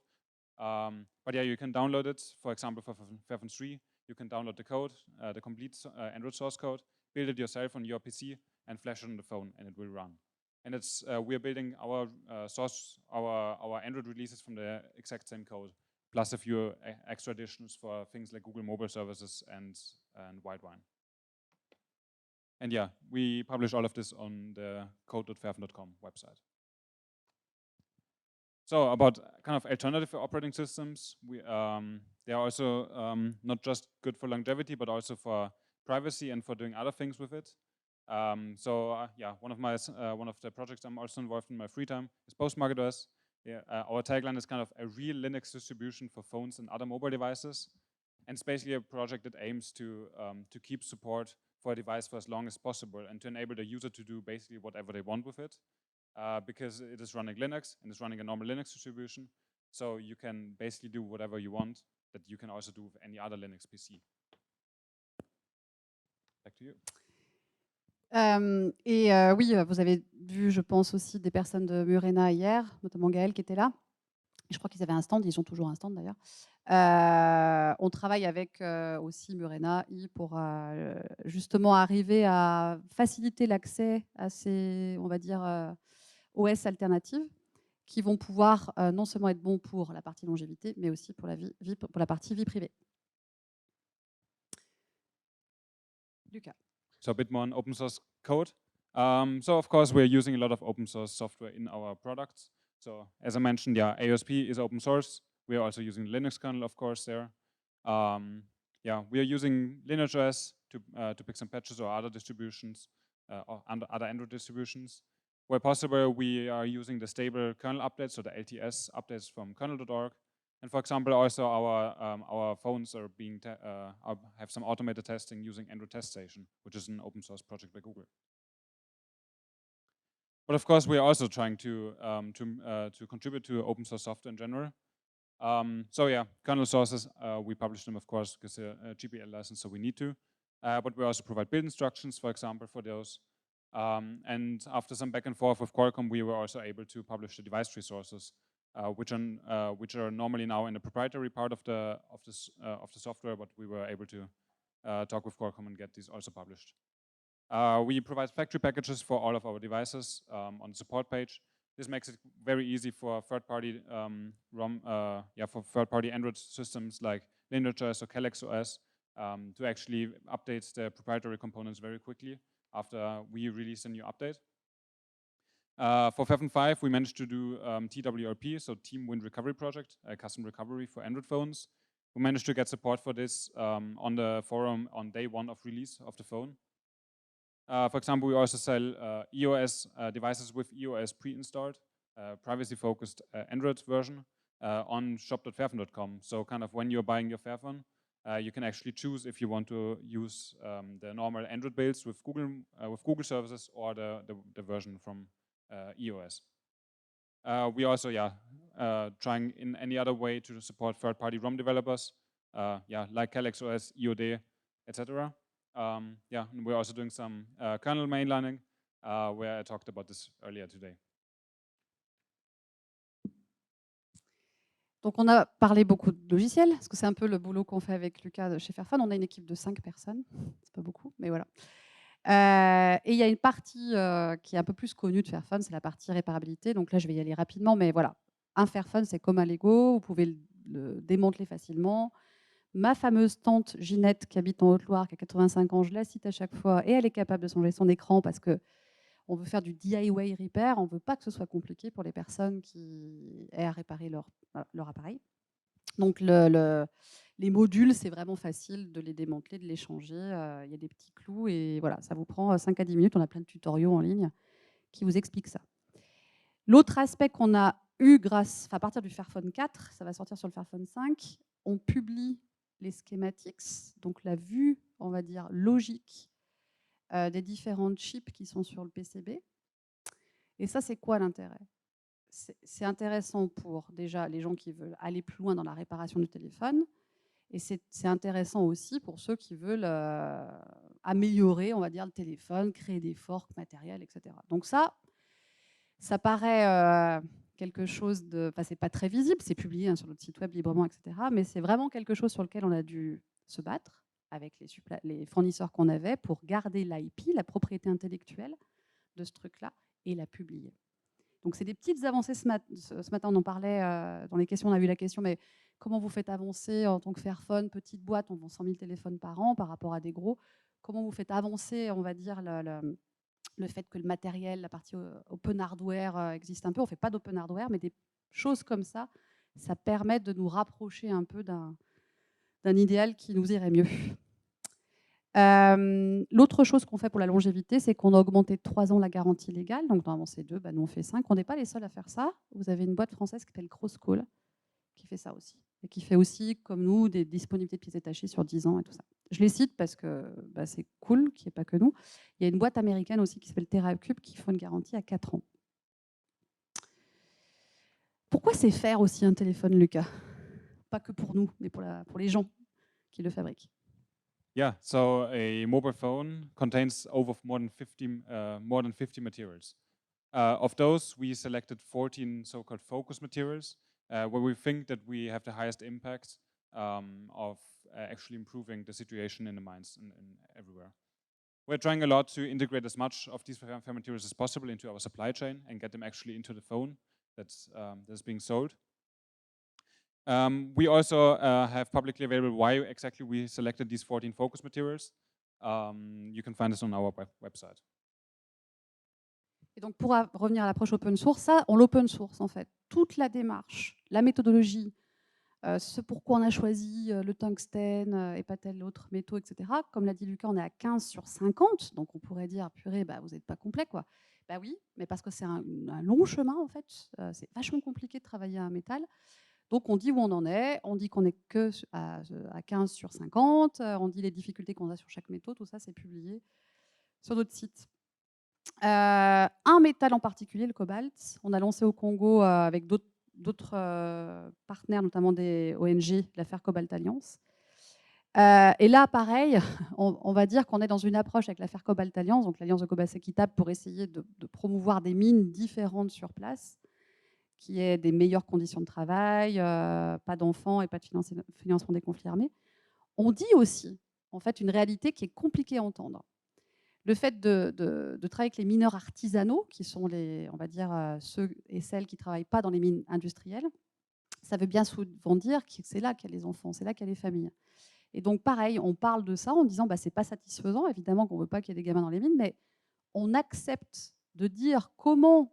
But yeah, you can download it. For example, for Fairphone 3, you can download the code, the complete Android source code, build it yourself on your PC, and flash it on the phone, and it will run. And it's we are building our our Android releases from the exact same code, plus a few extra additions for things like Google Mobile Services and Wildwine. And yeah, we publish all of this on the code.fairphone.com website. So about kind of alternative operating systems, they are also not just good for longevity, but also for privacy and for doing other things with it. Yeah, one of the projects I'm also involved in my free time is PostmarketOS. Yeah, our tagline is kind of a real Linux distribution for phones and other mobile devices, and it's basically a project that aims to keep support for a device for as long as possible and to enable the user to do basically whatever they want with it. Because it is running Linux and it's running a normal Linux distribution. So you can basically do whatever you want that you can also do with any other Linux PC. Back to you. Oui, vous avez vu, je pense, aussi des personnes de Murena hier, notamment Gaël qui était là. Je crois qu'ils avaient un stand, ils ont toujours un stand d'ailleurs. On travaille avec aussi Murena pour justement arriver à faciliter l'accès à ces, on va dire, OS alternatives qui vont pouvoir non seulement être bons pour la partie longévité, mais aussi pour la partie vie privée. Lucas. So a bit more on open source code. So of course we're using a lot of open source software in our products. So as I mentioned, yeah, ASP is open source. We are also using Linux kernel, of course, there. Yeah, we are using LineageOS to pick some patches or other distributions, or other Android distributions. Where possible, we are using the stable kernel updates, so the LTS updates from kernel.org. And for example, also our phones are have some automated testing using Android Test Station, which is an open source project by Google. But of course, we are also trying to contribute to open source software in general. So yeah, kernel sources, we publish them, of course, because they're a GPL license, so we need to. But we also provide build instructions, for example, for those. And after some back and forth with Qualcomm, we were also able to publish the device tree sources, which are normally now in the proprietary part of the software, but we were able to talk with Qualcomm and get these also published. We provide factory packages for all of our devices on the support page. This makes it very easy for third-party for third-party Android systems like LineageOS or Calyx OS to actually update the proprietary components very quickly after we release a new update. For Fairphone 5, we managed to do TWRP, so Team Wind Recovery Project, a custom recovery for Android phones. We managed to get support for this on the forum on day 1 of release of the phone. For example, we also sell EOS devices with EOS pre-installed, privacy-focused Android version on shop.fairphone.com. So kind of when you're buying your Fairphone, you can actually choose if you want to use the normal Android builds with Google services or the version from EOS. We also, trying in any other way to support third-party ROM developers, like Calyx OS, EOD, etc. And we're also doing some kernel mainlining, where I talked about this earlier today. Donc, on a parlé beaucoup de logiciels, parce que c'est un peu le boulot qu'on fait avec Lucas chez Fairphone. On a une équipe de 5 personnes. C'est pas beaucoup, mais voilà. Et il y a une partie qui est un peu plus connue de Fairphone, c'est la partie réparabilité. Donc là, je vais y aller rapidement, mais voilà. Un Fairphone, c'est comme un Lego. Vous pouvez le démanteler facilement. Ma fameuse tante Ginette, qui habite en Haute-Loire, qui a 85 ans, je la cite à chaque fois, et elle est capable de changer son écran parce que on veut faire du DIY repair, on ne veut pas que ce soit compliqué pour les personnes qui aient à réparer leur appareil. Donc les modules, c'est vraiment facile de les démanteler, de les changer. Il y a des petits clous et voilà, ça vous prend 5 à 10 minutes. On a plein de tutoriaux en ligne qui vous expliquent ça. L'autre aspect qu'on a eu à partir du Fairphone 4, ça va sortir sur le Fairphone 5, on publie les schematics, donc la vue, on va dire, logique des différentes chips qui sont sur le PCB. Et ça, c'est quoi l'intérêt? C'est intéressant pour déjà les gens qui veulent aller plus loin dans la réparation du téléphone. Et c'est intéressant aussi pour ceux qui veulent améliorer, on va dire, le téléphone, créer des forks matériels, etc. Donc ça paraît quelque chose de... Enfin, c'est pas très visible, c'est publié sur notre site web librement, etc. Mais c'est vraiment quelque chose sur lequel on a dû se battre avec les fournisseurs qu'on avait pour garder l'IP, la propriété intellectuelle de ce truc-là, et la publier. Donc, c'est des petites avancées. Ce matin, on en parlait dans les questions. On a eu la question, mais comment vous faites avancer en tant que Fairphone, petite boîte, on vend 100 000 téléphones par an par rapport à des gros. Comment vous faites avancer, on va dire, le fait que le matériel, la partie open hardware existe un peu. On ne fait pas d'open hardware, mais des choses comme ça, ça permet de nous rapprocher un peu d'un idéal qui nous irait mieux. L'autre chose qu'on fait pour la longévité, c'est qu'on a augmenté de 3 ans la garantie légale. Donc, normalement, c'est 2, nous, on fait 5. On n'est pas les seuls à faire ça. Vous avez une boîte française qui s'appelle Crosscall, qui fait ça aussi. Et qui fait aussi, comme nous, des disponibilités de pièces détachées sur 10 ans et tout ça. Je les cite parce que c'est cool qu'il n'y ait pas que nous. Il y a une boîte américaine aussi qui s'appelle TerraCube qui fait une garantie à 4 ans. Pourquoi c'est faire aussi un téléphone, Lucas? Pas que pour nous, mais pour les gens qui le fabriquent. Yeah, so a mobile phone contains more than 50 materials. Of those, we selected 14 so-called focus materials, where we think that we have the highest impact of actually improving the situation in the mines and everywhere. We're trying a lot to integrate as much of these materials as possible into our supply chain and get them actually into the phone that's being sold. We also have publicly available why exactly we selected these 14 focus materials. You can find this on our website. Et donc, pour revenir à l'approche open source, ça, on l'open source en fait. Toute la démarche, la méthodologie, ce pourquoi on a choisi le tungstène et pas tel autre métaux, etc. Comme l'a dit Lucas, on est à 15 sur 50, donc on pourrait dire, purée, vous n'êtes pas complet, quoi. Oui, mais parce que c'est un long chemin, en fait. C'est vachement compliqué de travailler un métal. Donc, on dit où on en est, on dit qu'on n'est que à 15 sur 50, on dit les difficultés qu'on a sur chaque métaux, tout ça, c'est publié sur notre site. Un métal en particulier, le cobalt, on a lancé au Congo avec d'autres partenaires, notamment des ONG, l'affaire Cobalt Alliance. Et là, pareil, on va dire qu'on est dans une approche avec l'affaire Cobalt Alliance, donc l'Alliance de Cobalt Équitable, pour essayer de promouvoir des mines différentes sur place, qui aient des meilleures conditions de travail, pas d'enfants et pas de financement des conflits armés. On dit aussi, en fait, une réalité qui est compliquée à entendre. Le fait de travailler avec les mineurs artisanaux, qui sont on va dire, ceux et celles qui ne travaillent pas dans les mines industrielles, ça veut bien souvent dire que c'est là qu'il y a les enfants, c'est là qu'il y a les familles. Et donc, pareil, on parle de ça en disant ce n'est pas satisfaisant, évidemment qu'on ne veut pas qu'il y ait des gamins dans les mines, mais on accepte de dire comment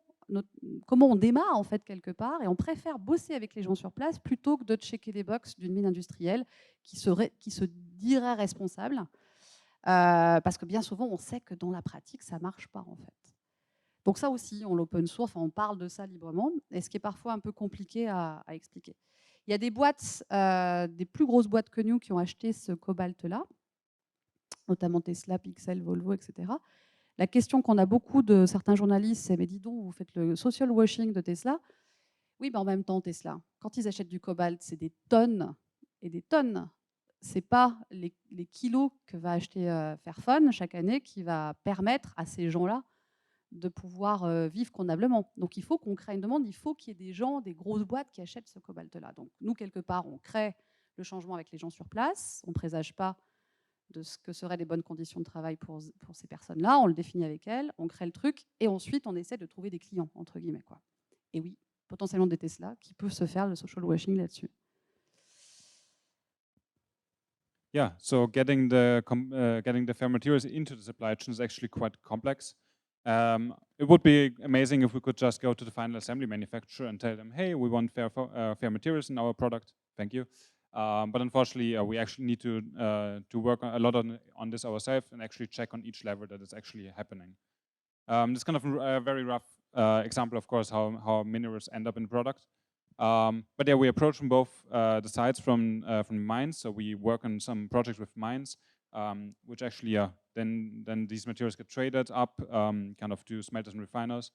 on démarre, en fait, quelque part, et on préfère bosser avec les gens sur place plutôt que de checker les box d'une mine industrielle qui se dirait responsable. Parce que bien souvent, on sait que dans la pratique, ça ne marche pas, en fait. Donc ça aussi, on l'open source, on parle de ça librement, et ce qui est parfois un peu compliqué à expliquer. Il y a des boîtes, des plus grosses boîtes que nous, qui ont acheté ce cobalt-là, notamment Tesla, Pixel, Volvo, etc. La question qu'on a beaucoup de certains journalistes, c'est « mais dis donc, vous faites le social washing de Tesla ». Oui, mais en même temps, Tesla, quand ils achètent du cobalt, c'est des tonnes et des tonnes. Ce n'est pas les kilos que va acheter Fairphone chaque année qui va permettre à ces gens-là de pouvoir vivre convenablement. Donc il faut qu'on crée une demande, il faut qu'il y ait des gens, des grosses boîtes qui achètent ce cobalt-là. Donc nous, quelque part, on crée le changement avec les gens sur place, on ne présage pas de ce que seraient les bonnes conditions de travail pour ces personnes-là, on le définit avec elles, on crée le truc, et ensuite on essaie de trouver des clients, entre guillemets, quoi. Et oui, potentiellement des Tesla, qui peuvent se faire le social washing là-dessus. Yeah, so getting the fair materials into the supply chain is actually quite complex. It would be amazing if we could just go to the final assembly manufacturer and tell them, hey, we want fair materials in our product. Thank you. But unfortunately, we actually need to work a lot on this ourselves and actually check on each level that it's actually happening. This is kind of a very rough example, of course, how minerals end up in the product. But yeah, we approach from both the sides from mines. So we work on some projects with mines, which actually, then these materials get traded up kind of to smelters and refiners.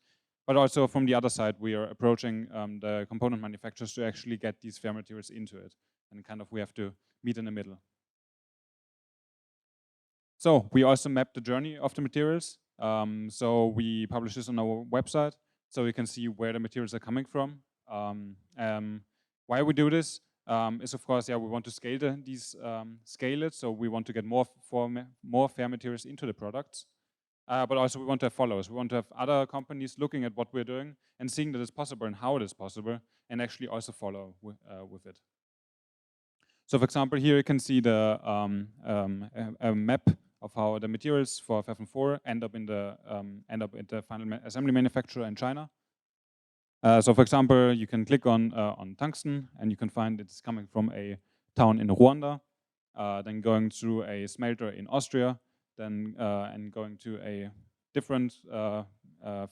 But also from the other side, we are approaching the component manufacturers to actually get these fair materials into it. And kind of we have to meet in the middle. So we also map the journey of the materials. So we publish this on our website, so you can see where the materials are coming from. Why we do this is, of course, we want to scale it. So we want to get more fair materials into the products. But also we want to have followers. We want to have other companies looking at what we're doing and seeing that it's possible and how it is possible, and actually also follow with it. So, for example, here you can see the a map of how the materials for FEFN 4 end up in the final assembly manufacturer in China. So, for example, you can click on tungsten, and you can find it's coming from a town in Rwanda, then going through a smelter in Austria, then and going to a different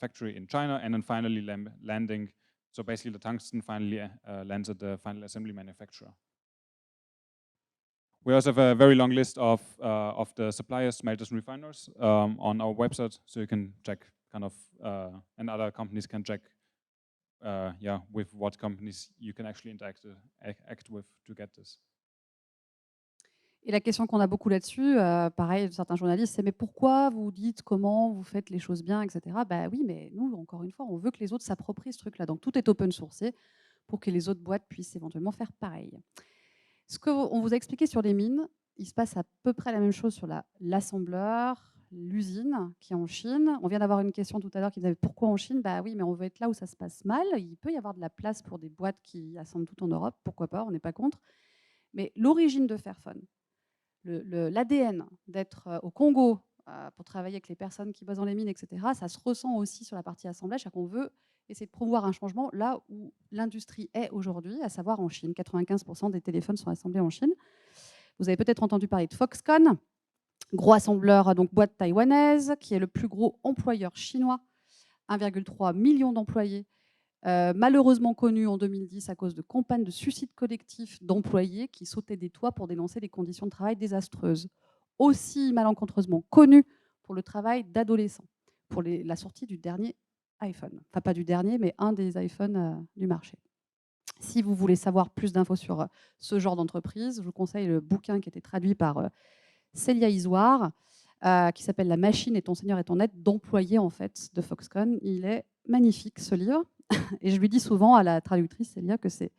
factory in China, and then finally landing. So basically, the tungsten finally lands at the final assembly manufacturer. We also have a very long list of the suppliers, smelters, and refiners on our website, so you can check kind of, and other companies can check, with what companies you can actually act with to get this. Et la question qu'on a beaucoup là-dessus, pareil, certains journalistes, c'est mais pourquoi vous dites comment vous faites les choses bien, etc. Bah oui, mais nous, encore une fois, on veut que les autres s'approprient ce truc-là. Donc tout est open sourcé pour que les autres boîtes puissent éventuellement faire pareil. Ce qu'on vous a expliqué sur les mines, il se passe à peu près la même chose sur l'assembleur, l'usine qui est en Chine. On vient d'avoir une question tout à l'heure qui disait pourquoi en Chine? Bah oui, mais on veut être là où ça se passe mal. Il peut y avoir de la place pour des boîtes qui assemblent tout en Europe, pourquoi pas, on n'est pas contre. Mais l'origine de Fairphone, l'ADN d'être au Congo pour travailler avec les personnes qui bossent dans les mines, etc., ça se ressent aussi sur la partie assemblage, c'est-à-dire qu'on veut essayer de promouvoir un changement là où l'industrie est aujourd'hui, à savoir en Chine. 95% des téléphones sont assemblés en Chine. Vous avez peut-être entendu parler de Foxconn, gros assembleur, donc boîte taïwanaise, qui est le plus gros employeur chinois, 1,3 million d'employés, malheureusement connu en 2010 à cause de campagnes de suicide collectif d'employés qui sautaient des toits pour dénoncer des conditions de travail désastreuses. Aussi malencontreusement connu pour le travail d'adolescents, pour la sortie du dernier iPhone. Enfin, pas du dernier, mais un des iPhones du marché. Si vous voulez savoir plus d'infos sur ce genre d'entreprise, je vous conseille le bouquin qui a été traduit par Célia Isoire, qui s'appelle « La machine et ton seigneur et ton aide » d'employés en fait, de Foxconn. Il est magnifique, ce livre. Et je lui dis souvent à la traductrice Célia que c'est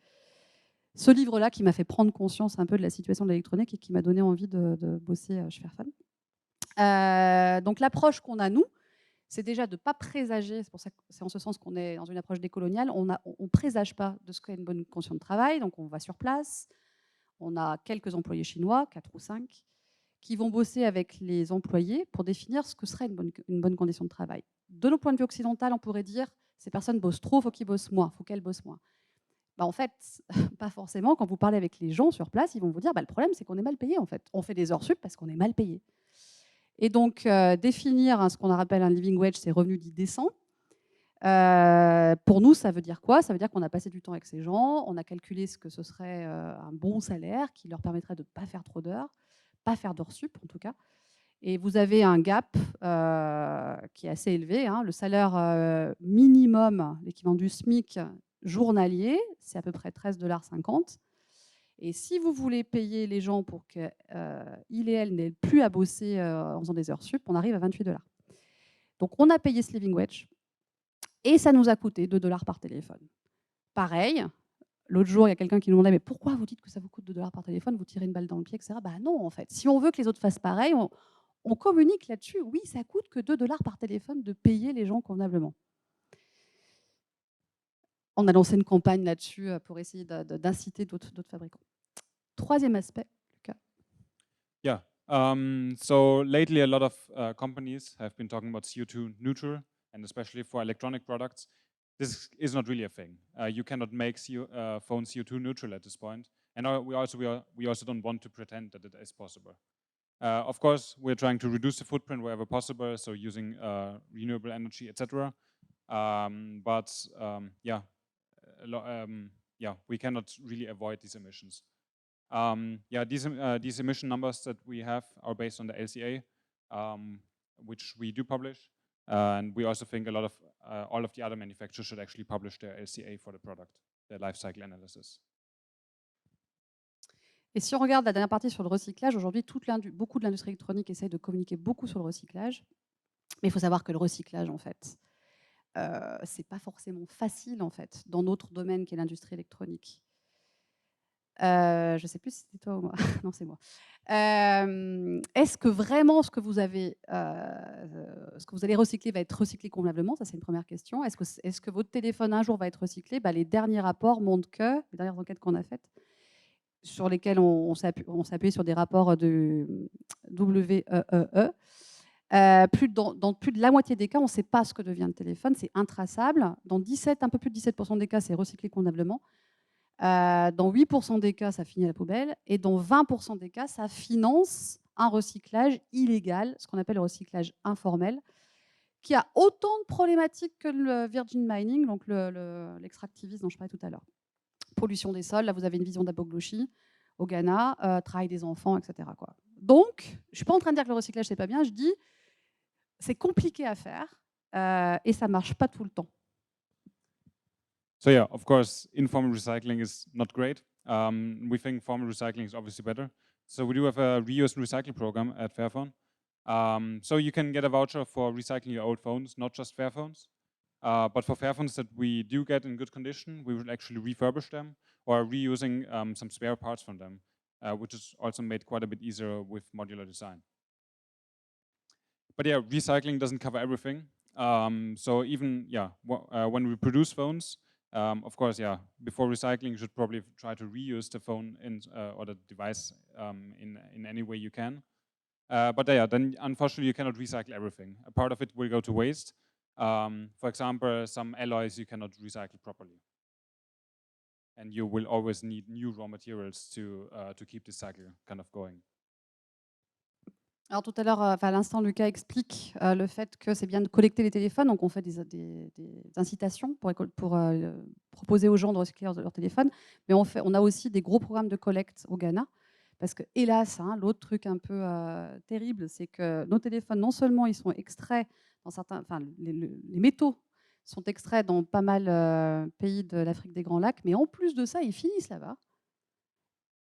ce livre-là qui m'a fait prendre conscience un peu de la situation de l'électronique et qui m'a donné envie de bosser chez Fairphone. Donc l'approche qu'on a, nous, c'est déjà de ne pas présager, c'est pour ça que c'est en ce sens qu'on est dans une approche décoloniale, on ne présage pas de ce qu'est une bonne condition de travail, donc on va sur place, on a quelques employés chinois, 4 ou 5, qui vont bosser avec les employés pour définir ce que serait une bonne condition de travail. De notre point de vue occidental, on pourrait dire ces personnes bossent trop, il faut qu'ils bossent moins, il faut qu'elles bossent moins. Bah en fait, pas forcément. Quand vous parlez avec les gens sur place, ils vont vous dire le problème, c'est qu'on est mal payé en fait. On fait des heures sup parce qu'on est mal payé. Et donc, définir ce qu'on appelle un living wage, c'est revenu dit décent. Pour nous, ça veut dire quoi? Ça veut dire qu'on a passé du temps avec ces gens, on a calculé ce que ce serait un bon salaire qui leur permettrait de ne pas faire trop d'heures, pas faire d'heures sup en tout cas. Et vous avez un gap qui est assez élevé. Le salaire minimum, l'équivalent du SMIC journalier, c'est à peu près 13,50 $. Et si vous voulez payer les gens pour qu'ils et elles n'aient plus à bosser en faisant des heures sup, on arrive à 28 $. Donc, on a payé ce living wage et ça nous a coûté 2 $ par téléphone. Pareil, l'autre jour, il y a quelqu'un qui nous demandait « Mais pourquoi vous dites que ça vous coûte 2 $ par téléphone? Vous tirez une balle dans le pied, etc. » Bah non, en fait. Si on veut que les autres fassent pareil, on communique là-dessus. Oui, ça coûte que 2 $ par téléphone de payer les gens convenablement. On a lancé une campagne là-dessus pour essayer d'inciter d'autres fabricants. Troisième aspect, Lucas. Yeah. So lately, a lot of companies have been talking about CO2 neutral, and especially for electronic products, this is not really a thing. You cannot make phone CO2 neutral at this point, and we also don't want to pretend that it is possible. Of course, we're trying to reduce the footprint wherever possible, so using renewable energy, etc. Yeah, we cannot really avoid these emissions. These emission numbers that we have are based on the LCA, which we do publish, and we also think all of the other manufacturers should actually publish their LCA for the product, their life cycle analysis. Et si on regarde la dernière partie sur le recyclage, aujourd'hui, beaucoup de l'industrie électronique essaye de communiquer beaucoup sur le recyclage. Mais il faut savoir que le recyclage, en fait, c'est pas forcément facile, en fait, dans notre domaine qui est l'industrie électronique. Je ne sais plus si c'était toi ou moi. Non, c'est moi. Est-ce que vraiment ce que vous allez recycler va être recyclé convenablement? Ça, c'est une première question. Est-ce que votre téléphone un jour va être recyclé? Les derniers rapports montrent que, les dernières enquêtes qu'on a faites, sur lesquelles on s'est appuyé sur des rapports de WEEE, dans plus de la moitié des cas, on ne sait pas ce que devient le téléphone, c'est intraçable. Dans un peu plus de 17% des cas, c'est recyclé convenablement. Dans 8% des cas, ça finit à la poubelle. Et dans 20% des cas, ça finance un recyclage illégal, ce qu'on appelle le recyclage informel, qui a autant de problématiques que le virgin mining, donc l'extractivisme dont je parlais tout à l'heure. Pollution des sols, là vous avez une vision d'Abogloshi au Ghana, travail des enfants, etc. Donc, je ne suis pas en train de dire que le recyclage, c'est pas bien, je dis c'est compliqué à faire et ça ne marche pas tout le temps. So yeah, of course, informal recycling is not great. We think formal recycling is obviously better. So we do have a reuse and recycle program at Fairphone. So you can get a voucher for recycling your old phones, not just Fairphones. But for Fairphones that we do get in good condition, we will actually refurbish them or reusing some spare parts from them, which is also made quite a bit easier with modular design. But yeah, recycling doesn't cover everything. So even, when we produce phones, of course, before recycling, you should probably try to reuse the phone or the device in any way you can. But then unfortunately, you cannot recycle everything. A part of it will go to waste. For example, some alloys you cannot recycle properly. And you will always need new raw materials to keep this cycle kind of going. Alors tout à l'heure, à l'instant, Lucas explique le fait que c'est bien de collecter les téléphones. Donc on fait des incitations pour proposer aux gens de recycler leur téléphone. Mais on a aussi des gros programmes de collecte au Ghana. Parce que, hélas, l'autre truc un peu terrible, c'est que nos téléphones, non seulement ils sont extraits dans certains, les métaux sont extraits dans pas mal pays de l'Afrique des Grands Lacs, mais en plus de ça, ils finissent là-bas.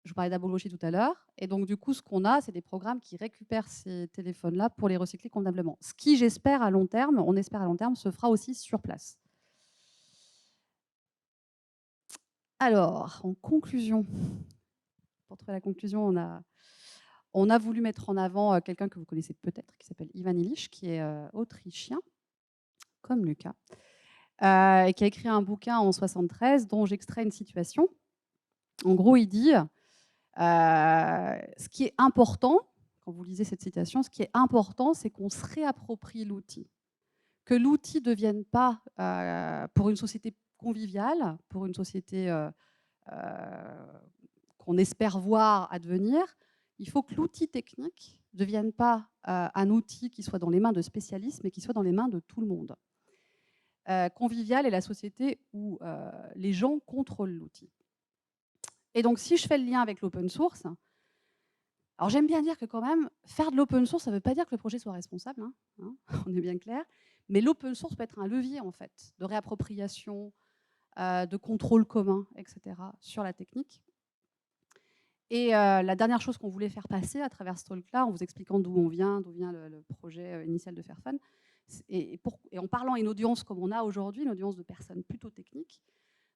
Je vous parlais d'Abogloshi tout à l'heure. Et donc, du coup, ce qu'on a, c'est des programmes qui récupèrent ces téléphones-là pour les recycler convenablement. Ce qui, j'espère, à long terme, se fera aussi sur place. Alors, en conclusion, pour trouver la conclusion, on a voulu mettre en avant quelqu'un que vous connaissez peut-être, qui s'appelle Ivan Illich, qui est autrichien, comme Lucas, et qui a écrit un bouquin en 1973 dont j'extrais une situation. En gros, il dit... ce qui est important, quand vous lisez cette citation, ce qui est important, c'est qu'on se réapproprie l'outil. Que l'outil ne devienne pas, pour une société conviviale, pour une société qu'on espère voir advenir, il faut que l'outil technique ne devienne pas un outil qui soit dans les mains de spécialistes, mais qui soit dans les mains de tout le monde. Convivial est la société où les gens contrôlent l'outil. Et donc, si je fais le lien avec l'open source, alors j'aime bien dire que quand même, faire de l'open source, ça ne veut pas dire que le projet soit responsable, on est bien clair, mais l'open source peut être un levier en fait, de réappropriation, de contrôle commun, etc., sur la technique. Et la dernière chose qu'on voulait faire passer à travers ce talk-là, en vous expliquant d'où vient le projet initial de Fairphone, Et en parlant à une audience comme on a aujourd'hui, une audience de personnes plutôt techniques,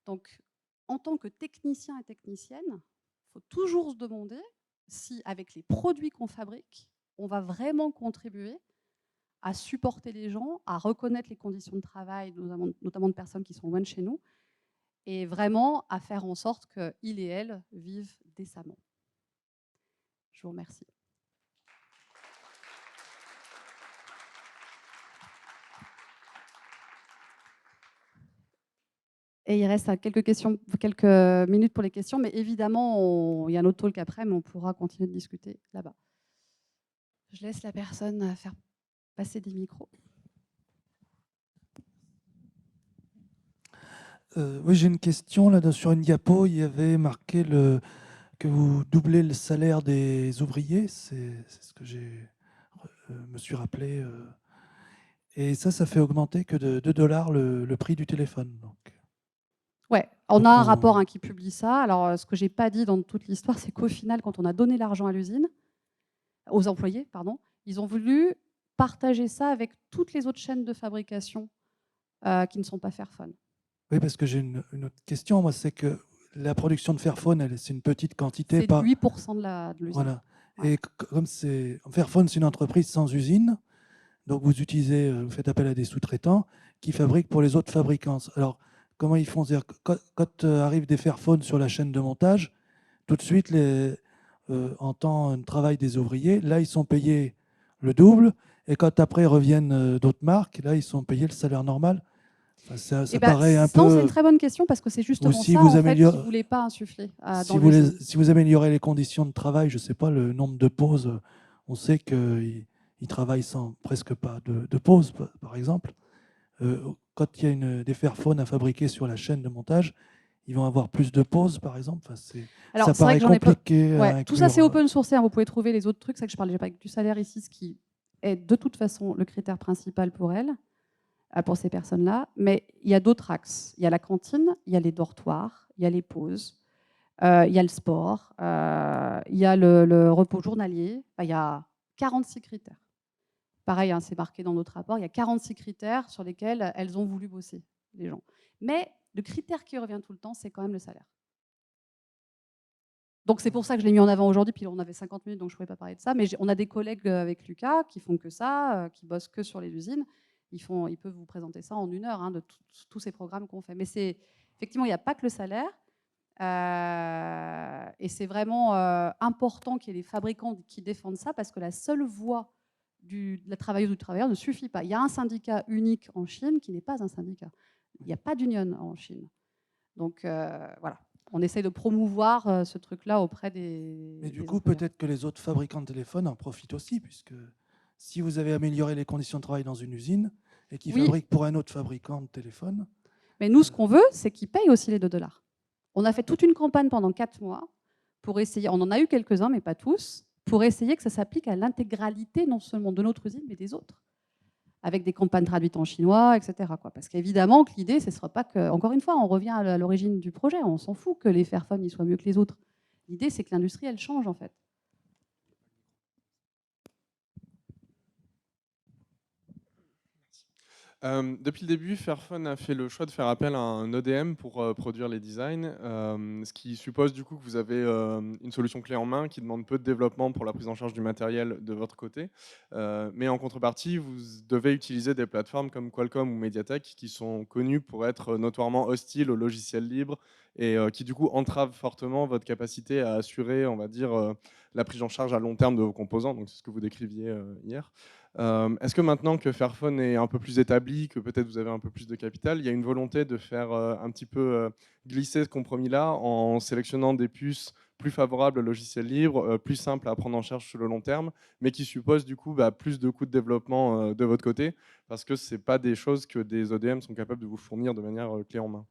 donc en tant que technicien et technicienne, il faut toujours se demander si, avec les produits qu'on fabrique, on va vraiment contribuer à supporter les gens, à reconnaître les conditions de travail, notamment de personnes qui sont loin de chez nous, et vraiment à faire en sorte qu'ils et elles vivent décemment. Je vous remercie. Et il reste quelques minutes pour les questions, mais évidemment, il y a un autre talk après, mais on pourra continuer de discuter là-bas. Je laisse la personne faire passer des micros. Oui, j'ai une question. Là, sur une diapo, il y avait marqué que vous doublez le salaire des ouvriers. C'est ce que me suis rappelé. Et ça fait augmenter que de 2 $ le prix du téléphone. Ouais, on a un rapport qui publie ça. Alors, ce que j'ai pas dit dans toute l'histoire, c'est qu'au final, quand on a donné l'argent à l'usine, aux employés, pardon, ils ont voulu partager ça avec toutes les autres chaînes de fabrication qui ne sont pas Fairphone. Oui, parce que j'ai une autre question. Moi, c'est que la production de Fairphone, c'est une petite quantité. C'est 8% de l'usine. Voilà. Ouais. Et comme Fairphone, c'est une entreprise sans usine, donc vous faites appel à des sous-traitants qui fabriquent pour les autres fabricants. Alors, comment ils font? C'est-à-dire, quand arrivent des Fairphones sur la chaîne de montage, tout de suite, en temps de travail des ouvriers, là, ils sont payés le double. Et quand après reviennent d'autres marques, là, ils sont payés le salaire normal. Enfin, ça paraît un peu... c'est une très bonne question parce que c'est justement ça, en fait, qu'ils ne voulaient pas insuffler si vous améliorez les conditions de travail, je ne sais pas, le nombre de pauses, on sait qu'ils travaillent sans presque pas de pause, par exemple. Quand il y a des Fairphones à fabriquer sur la chaîne de montage, ils vont avoir plus de pauses, par exemple. Ça paraît compliqué. Ouais, tout ça, c'est open source. Vous pouvez trouver les autres trucs. C'est que je parle déjà pas du salaire ici, ce qui est de toute façon le critère principal pour elles, pour ces personnes-là. Mais il y a d'autres axes. Il y a la cantine, il y a les dortoirs, il y a les pauses, il y a le sport, il y a le repos journalier. Enfin, il y a 46 critères. Pareil, hein, c'est marqué dans notre rapport. Il y a 46 critères sur lesquels elles ont voulu bosser, les gens. Mais le critère qui revient tout le temps, c'est quand même le salaire. Donc c'est pour ça que je l'ai mis en avant aujourd'hui, puis on avait 50 minutes, donc je ne pouvais pas parler de ça, mais on a des collègues avec Lucas qui font que ça, qui bossent que sur les usines. Ils peuvent vous présenter ça en 1 heure, hein, de tous ces programmes qu'on fait. Mais effectivement, il n'y a pas que le salaire, et c'est vraiment important qu'il y ait des fabricants qui défendent ça, parce que la seule voix de la travailleuse ou du travailleur ne suffit pas. Il y a un syndicat unique en Chine qui n'est pas un syndicat. Il n'y a pas d'union en Chine. Donc voilà. On essaye de promouvoir ce truc-là auprès des... Mais du coup, peut-être que les autres fabricants de téléphones en profitent aussi, puisque si vous avez amélioré les conditions de travail dans une usine et qu'ils fabriquent pour un autre fabricant de téléphone... Mais nous, ce qu'on veut, c'est qu'ils payent aussi les 2 $. On a fait toute une campagne pendant 4 mois pour essayer, on en a eu quelques-uns, mais pas tous, pour essayer que ça s'applique à l'intégralité, non seulement de notre usine, mais des autres, avec des campagnes traduites en chinois, etc. Parce qu'évidemment, que l'idée, ce ne sera pas que... Encore une fois, on revient à l'origine du projet. On s'en fout que les Fairphone soient mieux que les autres. L'idée, c'est que l'industrie, elle change, en fait. Depuis le début, Fairphone a fait le choix de faire appel à un ODM pour produire les designs, ce qui suppose du coup que vous avez une solution clé en main qui demande peu de développement pour la prise en charge du matériel de votre côté. Mais en contrepartie, vous devez utiliser des plateformes comme Qualcomm ou Mediatek qui sont connues pour être notoirement hostiles aux logiciels libres et qui du coup entravent fortement votre capacité à assurer, on va dire, la prise en charge à long terme de vos composants. Donc c'est ce que vous décriviez hier. Est-ce que maintenant que Fairphone est un peu plus établi, que peut-être vous avez un peu plus de capital, il y a une volonté de faire un petit peu glisser ce compromis-là en sélectionnant des puces plus favorables au logiciel libre, plus simples à prendre en charge sur le long terme, mais qui supposent du coup plus de coûts de développement de votre côté, parce que ce n'est pas des choses que des ODM sont capables de vous fournir de manière clé en main?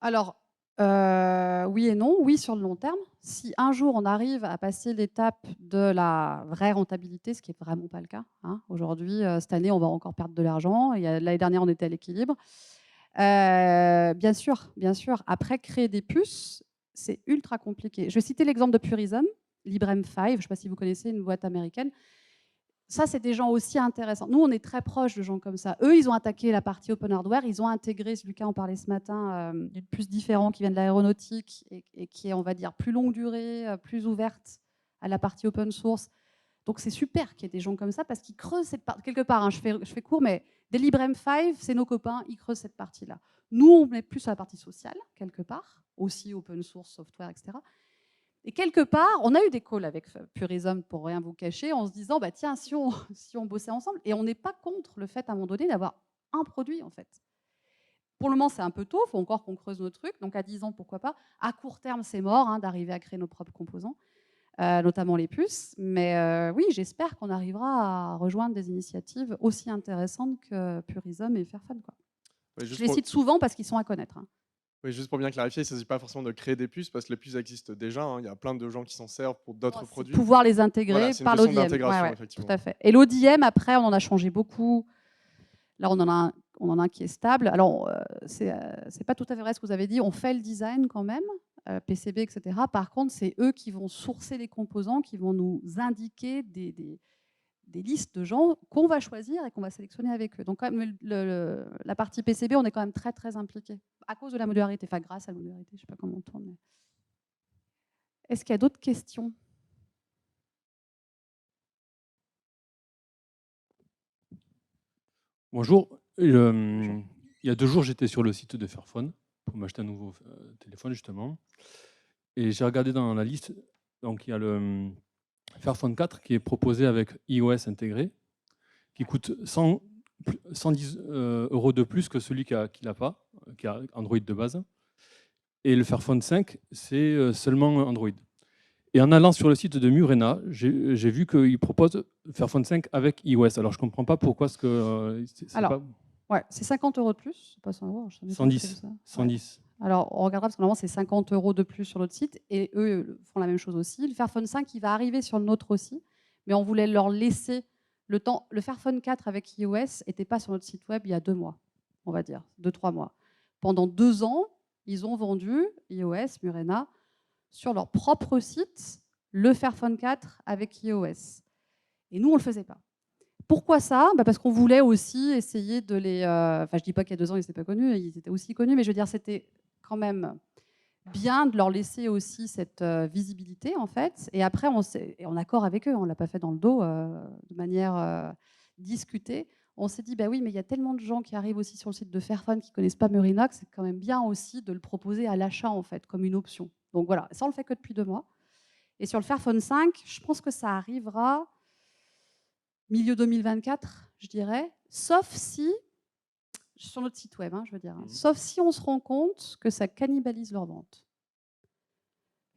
Alors, oui et non. Oui, sur le long terme. Si un jour on arrive à passer l'étape de la vraie rentabilité, ce qui n'est vraiment pas le cas, hein. Aujourd'hui, cette année, on va encore perdre de l'argent. L'année dernière, on était à l'équilibre. Bien sûr, bien sûr. Après, créer des puces, c'est ultra compliqué. Je vais citer l'exemple de Purism, Librem 5. Je ne sais pas si vous connaissez, une boîte américaine. ça, c'est des gens aussi intéressants. Nous, on est très proches de gens comme ça. Eux, ils ont attaqué la partie open hardware, ils ont intégré, Lucas en parlait ce matin, des plus différents qui viennent de l'aéronautique et qui est, on va dire, plus longue durée, plus ouverte à la partie open source. Donc c'est super qu'il y ait des gens comme ça parce qu'ils creusent cette partie. Quelque part, hein, je fais court, mais Delibre M5, c'est nos copains, ils creusent cette partie-là. Nous, on met plus sur la partie sociale, quelque part, aussi open source, software, etc. Et quelque part, on a eu des calls avec Purism, pour rien vous cacher, en se disant, bah, tiens, si on bossait ensemble, et on n'est pas contre le fait, à un moment donné, d'avoir un produit, en fait. Pour le moment, c'est un peu tôt, il faut encore qu'on creuse nos trucs, donc à 10 ans, pourquoi pas. À court terme, c'est mort, hein, d'arriver à créer nos propres composants, notamment les puces. Mais oui, j'espère qu'on arrivera à rejoindre des initiatives aussi intéressantes que Purism et Fairphone, quoi. Ouais, Je les cite souvent parce qu'ils sont à connaître, hein. Oui, juste pour bien clarifier, il ne s'agit pas forcément de créer des puces parce que les puces existent déjà, hein. Il y a plein de gens qui s'en servent pour d'autres produits. Pouvoir les intégrer Voilà, c'est une par question l'ODM. d'intégration, Ouais, effectivement. tout à fait. Et l'ODM, après, on en a changé beaucoup. Là, on en a un qui est stable. Alors, c'est pas tout à fait vrai ce que vous avez dit. On fait le design quand même, PCB, etc. Par contre, c'est eux qui vont sourcer les composants, qui vont nous indiquer des listes de gens qu'on va choisir et qu'on va sélectionner avec eux. Donc, quand même, la partie PCB, on est quand même très, très impliqué à cause de la modularité, enfin grâce à la modularité. Je ne sais pas comment on tourne. Mais... Est-ce qu'il y a d'autres questions ? Bonjour. Il y a 2 jours, j'étais sur le site de Fairphone pour m'acheter un nouveau téléphone, justement. Et j'ai regardé dans la liste, donc il y a le Fairphone 4 qui est proposé avec iOS intégré, qui coûte 110 € de plus que celui qui n'a pas, qui a Android de base. Et le Fairphone 5, c'est seulement Android. Et en allant sur le site de Murena, j'ai vu qu'ils proposent Fairphone 5 avec iOS. Alors je ne comprends pas pourquoi ce que... Ouais, c'est 50 € de plus, pas 100 €. 110. 110. Ouais. Alors, on regardera parce que normalement, c'est 50 € de plus sur notre site et eux font la même chose aussi. Le Fairphone 5, il va arriver sur le nôtre aussi, mais on voulait leur laisser le temps. Le Fairphone 4 avec iOS n'était pas sur notre site web il y a 2 mois, on va dire, 2-3 mois. Pendant 2 ans, ils ont vendu iOS, Murena, sur leur propre site, le Fairphone 4 avec iOS. Et nous, on ne le faisait pas. Pourquoi ça ? Parce qu'on voulait aussi essayer de les... Enfin, je ne dis pas qu'il y a 2 ans, ils n'étaient pas connus, ils étaient aussi connus, mais je veux dire, c'était quand même bien de leur laisser aussi cette visibilité, en fait. Et après, on est en accord avec eux, on ne l'a pas fait dans le dos, de manière discutée. On s'est dit, bah oui, mais il y a tellement de gens qui arrivent aussi sur le site de Fairphone qui ne connaissent pas Murenox, c'est quand même bien aussi de le proposer à l'achat, en fait, comme une option. Donc voilà, ça, on le fait que depuis 2 mois. Et sur le Fairphone 5, je pense que ça arrivera milieu 2024, je dirais, sauf si, sur notre site web, hein, je veux dire, sauf si on se rend compte que ça cannibalise leur vente.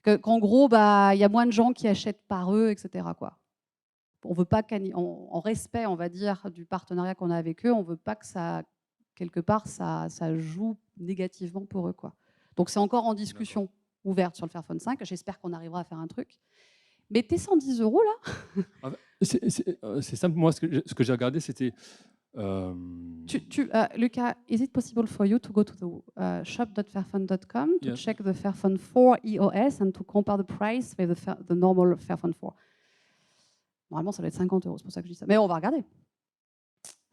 Qu'en gros, il y a moins de gens qui achètent par eux, etc., quoi. On veut pas, en respect, on va dire, du partenariat qu'on a avec eux, on ne veut pas que ça, quelque part, ça joue négativement pour eux, quoi. Donc c'est encore en discussion ouverte sur le Fairphone 5. J'espère qu'on arrivera à faire un truc. Mais tes 110 € là. C'est simple. Moi, ce que j'ai regardé, c'était. Lucas, is it possible for you to go to the shop.fairphone.com to check the Fairphone 4 EOS and to compare the price with the normal Fairphone 4? Normalement, ça doit être 50 €, c'est pour ça que je dis ça. Mais on va regarder.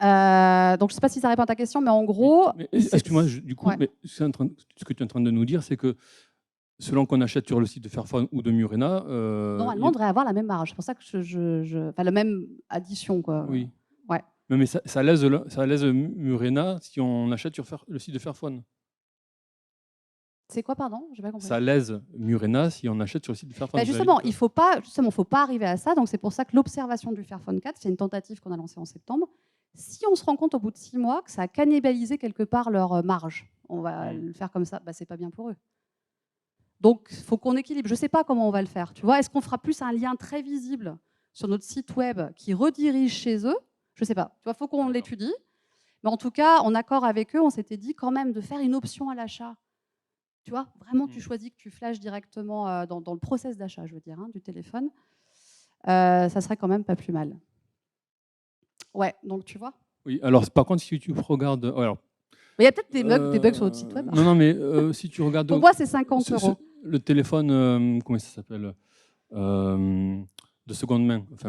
Donc, je ne sais pas si ça répond à ta question, mais en gros... Excuse-moi, du coup, mais ce que tu es en train de nous dire, c'est que selon qu'on achète sur le site de Fairphone ou de Murena... normalement, on devrait avoir la même marge. C'est pour ça que enfin, la même addition, quoi. Oui. Ouais. Mais ça lèse Murena si on achète sur le site de Fairphone. C'est quoi, pardon? J'ai pas compris. Ça lèse Murena si on achète sur le site de Fairphone. Justement, il ne faut pas arriver à ça. Donc, c'est pour ça que l'observation du Fairphone 4, c'est une tentative qu'on a lancée en septembre. Si on se rend compte au bout de 6 mois que ça a cannibalisé quelque part leur marge, on va le faire comme ça, c'est pas bien pour eux. Donc, il faut qu'on équilibre. Je ne sais pas comment on va le faire. Tu vois, est-ce qu'on fera plus un lien très visible sur notre site web qui redirige chez eux? Je ne sais pas. Tu vois, il faut qu'on l'étudie. Mais en tout cas, en accord avec eux, on s'était dit quand même de faire une option à l'achat. Tu vois, vraiment, tu choisis que tu flashes directement dans le process d'achat, je veux dire, du téléphone. Ça serait quand même pas plus mal. Ouais, donc tu vois. Oui, alors par contre, si tu regardes... alors, il y a peut-être des bugs sur notre site web. Non, mais si tu regardes... Pour moi, c'est 50 €. Le téléphone, comment ça s'appelle de seconde main. Enfin,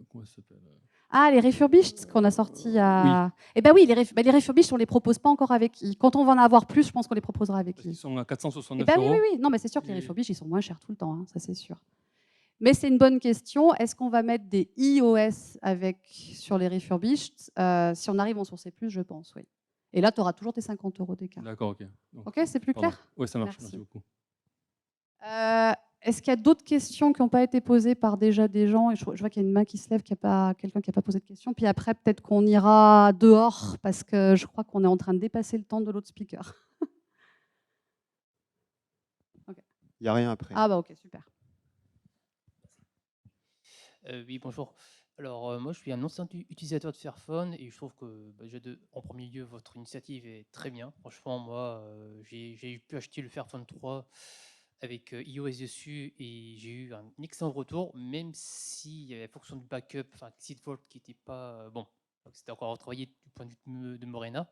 comment comment ça s'appelle Ah, les refurbished qu'on a sortis à... Eh bien oui, les refurbished, on ne les propose pas encore avec i. Quand on va en avoir plus, je pense qu'on les proposera avec Parce i. qu'ils sont à Eh 469 ben oui, oui, euros. oui. Non, mais c'est sûr que les Et- refurbished, ils sont moins chers tout le temps, hein, ça c'est sûr. Mais c'est une bonne question. Est-ce qu'on va mettre des iOS sur les refurbished? Si on arrive à en sourcer plus, je pense, oui. Et là, tu auras toujours tes 50 € d'écart. D'accord, ok. Donc, Ok, c'est plus pardon. clair? Oui, ça marche. Merci. Merci beaucoup. Est-ce qu'il y a d'autres questions qui n'ont pas été posées par déjà des gens? Et je vois qu'il y a une main qui se lève, quelqu'un qui n'a pas posé de question. Puis après, peut-être qu'on ira dehors, parce que je crois qu'on est en train de dépasser le temps de l'autre speaker. Il n'y a rien après. Ah bah ok, super. Oui, bonjour. Alors, moi, je suis un ancien utilisateur de Fairphone et je trouve que, en premier lieu, votre initiative est très bien. Franchement, moi, j'ai pu acheter le Fairphone 3 avec iOS dessus et j'ai eu un excellent retour, même s'il y avait la fonction de backup, enfin, SeedVault qui n'était pas bon. C'était encore retravaillé du point de vue de Morena.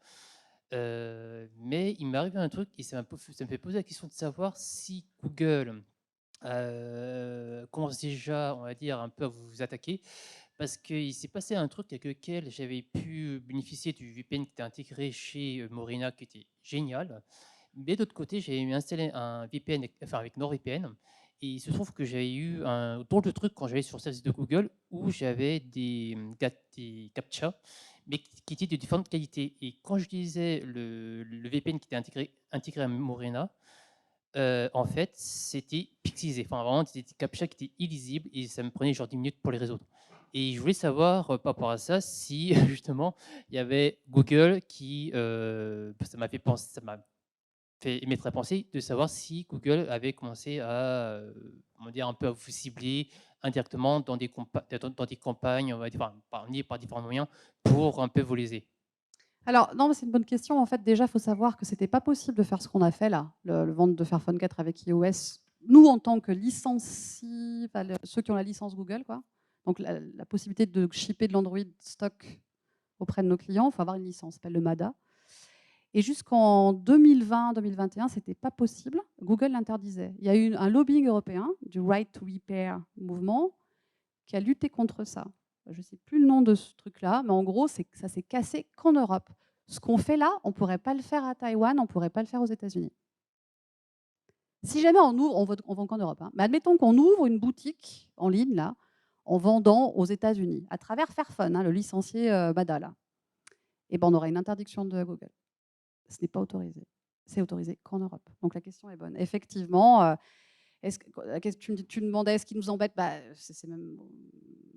Mais il m'est arrivé un truc et ça me fait poser la question de savoir si Google commence déjà, on va dire, un peu à vous attaquer, parce qu'il s'est passé un truc avec lequel j'avais pu bénéficier du VPN qui était intégré chez Morena, qui était génial. Mais d'autre côté, j'avais installé un VPN, enfin avec NordVPN, et il se trouve que j'avais eu un drôle de truc quand j'allais sur le service de Google où j'avais des CAPTCHA, mais qui étaient de différentes qualités. Et quand j'utilisais le VPN qui était intégré à Morena, en fait, c'était pixelisé. Enfin, vraiment, c'était des CAPTCHA qui étaient illisibles et ça me prenait genre 10 minutes pour les résoudre. Et je voulais savoir, par rapport à ça, si justement, il y avait Google qui... ça m'a fait penser, ça m'a fait émettre à penser de savoir si Google avait commencé à, on va dire, un peu à vous cibler indirectement dans des campagnes, on va dire, enfin, par différents moyens, pour un peu vous léser. Alors, non, mais c'est une bonne question. En fait, déjà, il faut savoir que ce n'était pas possible de faire ce qu'on a fait là, le vente de Fairphone 4 avec iOS. Nous, en tant que licenciés, enfin, ceux qui ont la licence Google, quoi. Donc, la possibilité de shipper de l'Android stock auprès de nos clients, il faut avoir une licence, ça s'appelle le MADA. Et jusqu'en 2020-2021, ce n'était pas possible. Google l'interdisait. Il y a eu un lobbying européen du Right to Repair mouvement qui a lutté contre ça. Je ne sais plus le nom de ce truc-là, mais en gros, ça s'est cassé qu'en Europe. Ce qu'on fait là, on ne pourrait pas le faire à Taïwan, on ne pourrait pas le faire aux États-Unis. Si jamais on ouvre, on vend qu'en Europe, hein, mais admettons qu'on ouvre une boutique en ligne, là, en vendant aux États-Unis, à travers Fairphone, hein, le licencié MADA, là, et ben on aura une interdiction de Google. Ce n'est pas autorisé. C'est autorisé qu'en Europe. Donc la question est bonne. Effectivement, tu me demandais ce qui nous embête, bah, c'est même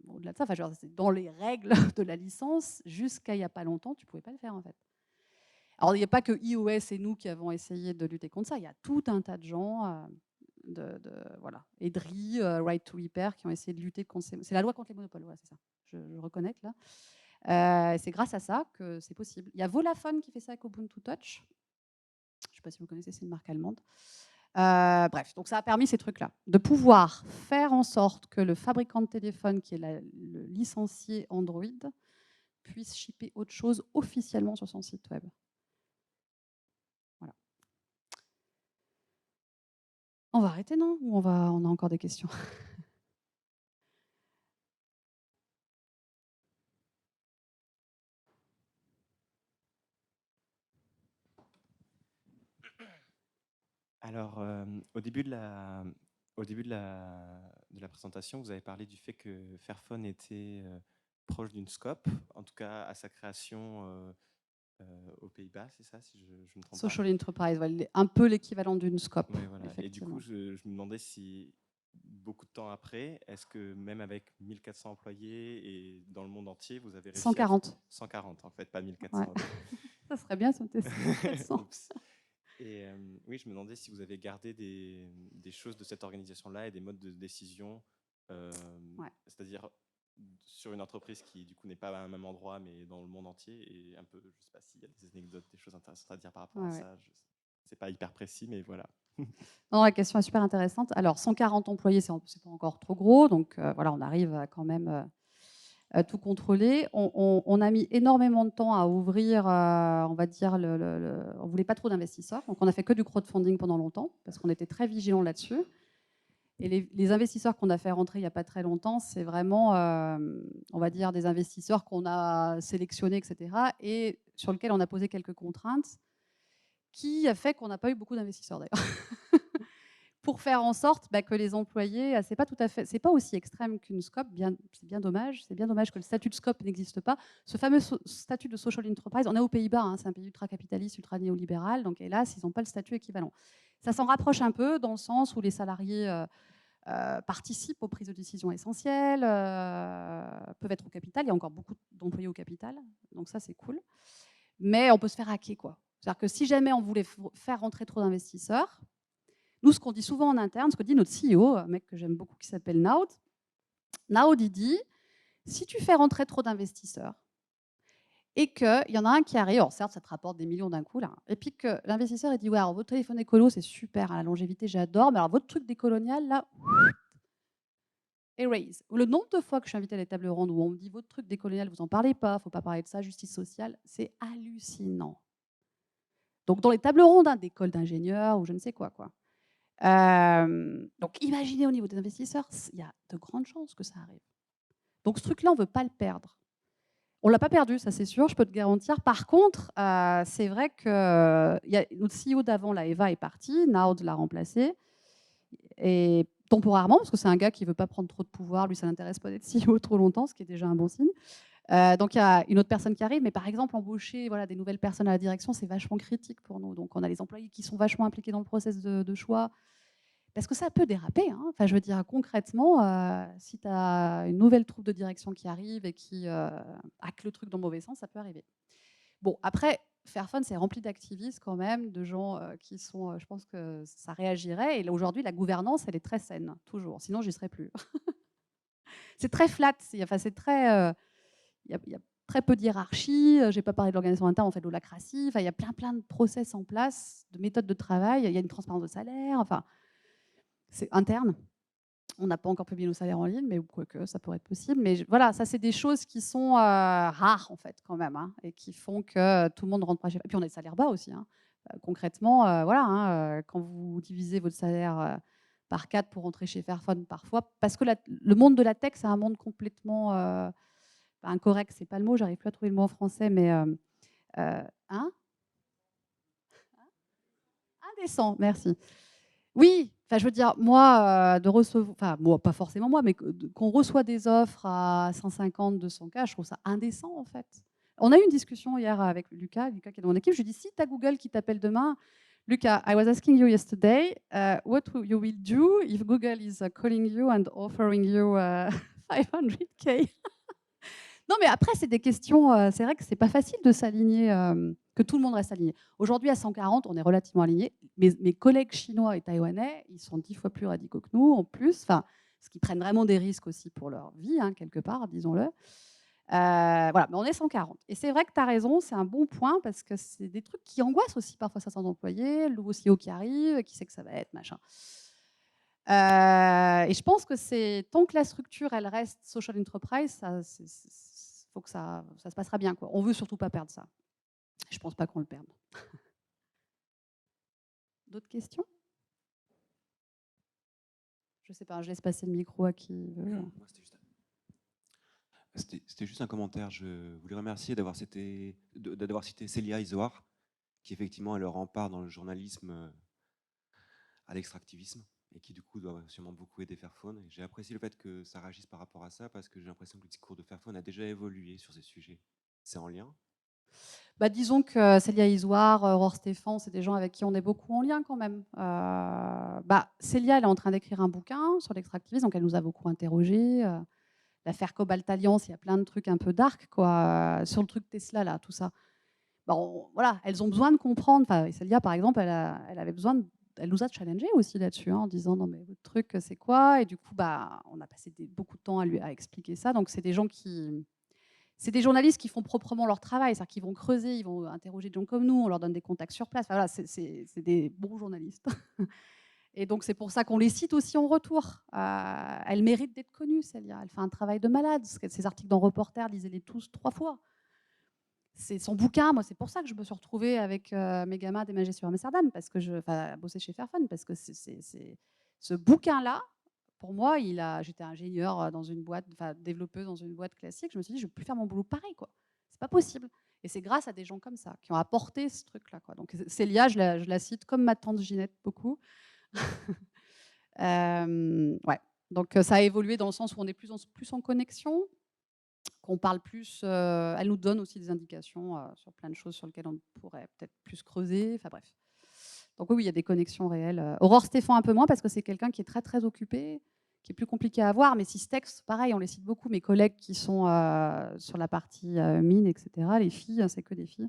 au-delà de ça. Enfin, c'est dans les règles de la licence, jusqu'à il n'y a pas longtemps, tu ne pouvais pas le faire en fait. Alors il n'y a pas que iOS et nous qui avons essayé de lutter contre ça, il y a tout un tas de gens, voilà, Edry, Right to Repair, qui ont essayé de lutter contre c'est la loi contre les monopoles, voilà, c'est ça, je reconnais là. C'est grâce à ça que c'est possible. Il y a Vodafone qui fait ça avec Ubuntu Touch. Je ne sais pas si vous connaissez, c'est une marque allemande. Bref, donc ça a permis ces trucs-là, de pouvoir faire en sorte que le fabricant de téléphone, qui est le licencié Android, puisse shipper autre chose officiellement sur son site web. Voilà. On va arrêter, non? Ou on a encore des questions? Alors, au début de la présentation, vous avez parlé du fait que Fairphone était proche d'une SCOP, en tout cas à sa création aux Pays-Bas, c'est ça, si je ne me trompe pas. Social Enterprise, voilà, un peu l'équivalent d'une SCOP. Oui, voilà. Et du effectivement. coup, je me demandais si, beaucoup de temps après, est-ce que même avec 1400 employés et dans le monde entier, vous avez réussi 140. 140 en fait, pas 1400. Ouais. Ça serait bien si on était 400. Oups. Et oui, je me demandais si vous avez gardé des choses de cette organisation-là et des modes de décision, Ouais. c'est-à-dire sur une entreprise qui du coup n'est pas à un même endroit mais dans le monde entier, et un peu, je ne sais pas s'il y a des anecdotes, des choses intéressantes à dire par rapport à ça. C'est pas hyper précis, mais voilà. Non, la question est super intéressante. Alors, 140 employés, c'est pas encore trop gros, donc voilà, on arrive à quand même tout contrôler. On a mis énormément de temps à ouvrir, on va dire, on ne voulait pas trop d'investisseurs, donc on a fait que du crowdfunding pendant longtemps, parce qu'on était très vigilants là-dessus. Et les investisseurs qu'on a fait rentrer il n'y a pas très longtemps, c'est vraiment, on va dire, des investisseurs qu'on a sélectionnés, etc. et sur lesquels on a posé quelques contraintes, qui a fait qu'on n'a pas eu beaucoup d'investisseurs d'ailleurs. Pour faire en sorte que les employés, c'est pas aussi extrême qu'une scope, c'est bien dommage que le statut de scope n'existe pas. Ce fameux statut de social enterprise, on est aux Pays-Bas, hein, c'est un pays ultra-capitaliste, ultra-néolibéral, donc hélas, ils n'ont pas le statut équivalent. Ça s'en rapproche un peu dans le sens où les salariés participent aux prises de décision essentielles, peuvent être au capital, il y a encore beaucoup d'employés au capital, donc ça c'est cool. Mais on peut se faire hacker, quoi. C'est-à-dire que si jamais on voulait faire rentrer trop d'investisseurs, nous, ce qu'on dit souvent en interne, ce que dit notre CEO, un mec que j'aime beaucoup qui s'appelle Naud, il dit, si tu fais rentrer trop d'investisseurs et qu'il y en a un qui arrive, alors certes, ça te rapporte des millions d'un coup, là, et puis que l'investisseur il dit, ouais, alors votre téléphone écolo, c'est super, hein, la longévité, j'adore, mais alors votre truc décolonial, là, erase. Le nombre de fois que je suis invitée à des tables rondes où on me dit, votre truc décolonial, vous n'en parlez pas, il ne faut pas parler de ça, justice sociale, c'est hallucinant. Donc, dans les tables rondes d'écoles d'ingénieurs ou je ne sais quoi. Donc, imaginez au niveau des investisseurs, il y a de grandes chances que ça arrive. Donc, ce truc-là, on ne veut pas le perdre. On ne l'a pas perdu, ça c'est sûr, je peux te garantir. Par contre, c'est vrai que notre CEO d'avant, là, Eva, est partie, Naud l'a remplacé. Et temporairement, parce que c'est un gars qui ne veut pas prendre trop de pouvoir, lui, ça n'intéresse pas d'être CEO trop longtemps, ce qui est déjà un bon signe. Donc il y a une autre personne qui arrive, mais par exemple, embaucher des nouvelles personnes à la direction, c'est vachement critique pour nous. Donc on a les employés qui sont vachement impliqués dans le process de choix. Parce que ça peut déraper. Hein. Enfin, je veux dire, concrètement, si tu as une nouvelle troupe de direction qui arrive et qui hack le truc dans le mauvais sens, ça peut arriver. Bon, après, Fairphone, c'est rempli d'activistes quand même, de gens qui sont... je pense que ça réagirait. Et là, aujourd'hui, la gouvernance, elle est très saine, toujours. Sinon, j'y serais plus. C'est très flat. Enfin, c'est très... Il y a très peu de hiérarchie. Je n'ai pas parlé de l'organisation interne, on fait de l'holacratie. Enfin, il y a plein de process en place, de méthodes de travail. Il y a une transparence de salaire. Enfin, c'est interne. On n'a pas encore publié nos salaires en ligne, mais quoique, ça pourrait être possible. Mais voilà, ça, c'est des choses qui sont rares, en fait, quand même, hein, et qui font que tout le monde rentre pas chez... Et puis, on a des salaires bas aussi. Hein. Concrètement, voilà, hein, quand vous divisez votre salaire par 4 pour rentrer chez Fairphone parfois, parce que le monde de la tech, c'est un monde complètement incorrect, c'est pas le mot, j'arrive plus à trouver le mot en français, mais indécent, merci. Oui, enfin, je veux dire, moi, de recevoir, enfin, moi, pas forcément moi, mais qu'on reçoit des offres à 150, 200K, je trouve ça indécent, en fait. On a eu une discussion hier avec Lucas qui est dans mon équipe. Je lui ai dit, si tu as Google qui t'appelle demain, Lucas, I was asking you yesterday, what you will do if Google is calling you and offering you 500K? Non, mais après, c'est des questions. C'est vrai que c'est pas facile de s'aligner, que tout le monde reste aligné. Aujourd'hui, à 140, on est relativement aligné. Mes collègues chinois et taïwanais, ils sont 10 fois plus radicaux que nous, en plus. Enfin, parce qu'ils prennent vraiment des risques aussi pour leur vie, hein, quelque part, disons-le. Voilà, mais on est 140. Et c'est vrai que tu as raison, c'est un bon point, parce que c'est des trucs qui angoissent aussi parfois certains employés, le nouveau CEO qui arrive, qui sait que ça va être, machin. Et je pense que tant que la structure, elle reste social enterprise, faut que ça se passera bien, quoi. On veut surtout pas perdre ça. Je pense pas qu'on le perde. D'autres questions? Je sais pas, je laisse passer le micro à qui veut. C'était juste un commentaire. Je voulais remercier d'avoir cité Célia Isoard, qui effectivement est le rempart dans le journalisme à l'extractivisme, et qui du coup doit sûrement beaucoup aider Fairphone. J'ai apprécié le fait que ça réagisse par rapport à ça, parce que j'ai l'impression que le discours de Fairphone a déjà évolué sur ces sujets. C'est en lien? Disons que Célia Isoard, Aurore Stéphane, c'est des gens avec qui on est beaucoup en lien quand même. Célia, elle est en train d'écrire un bouquin sur l'extractivisme, donc elle nous a beaucoup interrogés. L'affaire Cobalt Alliance, il y a plein de trucs un peu dark, quoi. Sur le truc Tesla, là, tout ça. Voilà, elles ont besoin de comprendre. Enfin, Célia, par exemple, elle avait besoin elle nous a challengé aussi là-dessus, hein, en disant non mais votre truc c'est quoi? Et du coup on a passé beaucoup de temps à expliquer ça. Donc c'est des journalistes qui font proprement leur travail, c'est-à-dire qu'ils vont creuser, ils vont interroger des gens comme nous, on leur donne des contacts sur place. Enfin, voilà, c'est des bons journalistes. Et donc c'est pour ça qu'on les cite aussi en retour. Elle mérite d'être connue, Célia. Elle fait un travail de malade. Ses articles dans Reporter, lisez-les tous 3 fois. C'est son bouquin, moi c'est pour ça que je me suis retrouvée avec mes gamins déménager sur Amsterdam, parce que bosser chez Fairphone, parce que ce bouquin-là, pour moi, j'étais ingénieure dans une boîte, enfin développeuse dans une boîte classique. Je me suis dit, je ne veux plus faire mon boulot pareil, quoi. C'est pas possible. Et c'est grâce à des gens comme ça qui ont apporté ce truc-là, quoi. Donc Célia, je la cite comme ma tante Ginette beaucoup. Ouais. Donc ça a évolué dans le sens où on est plus en connexion, qu'on parle plus. Elle nous donne aussi des indications sur plein de choses sur lesquelles on pourrait peut-être plus creuser. Enfin bref. Donc oui, il y a des connexions réelles. Aurore Stéphan un peu moins parce que c'est quelqu'un qui est très très occupé, qui est plus compliqué à avoir. Mais Systex, pareil, on les cite beaucoup. Mes collègues qui sont sur la partie mine, etc. Les filles, c'est que des filles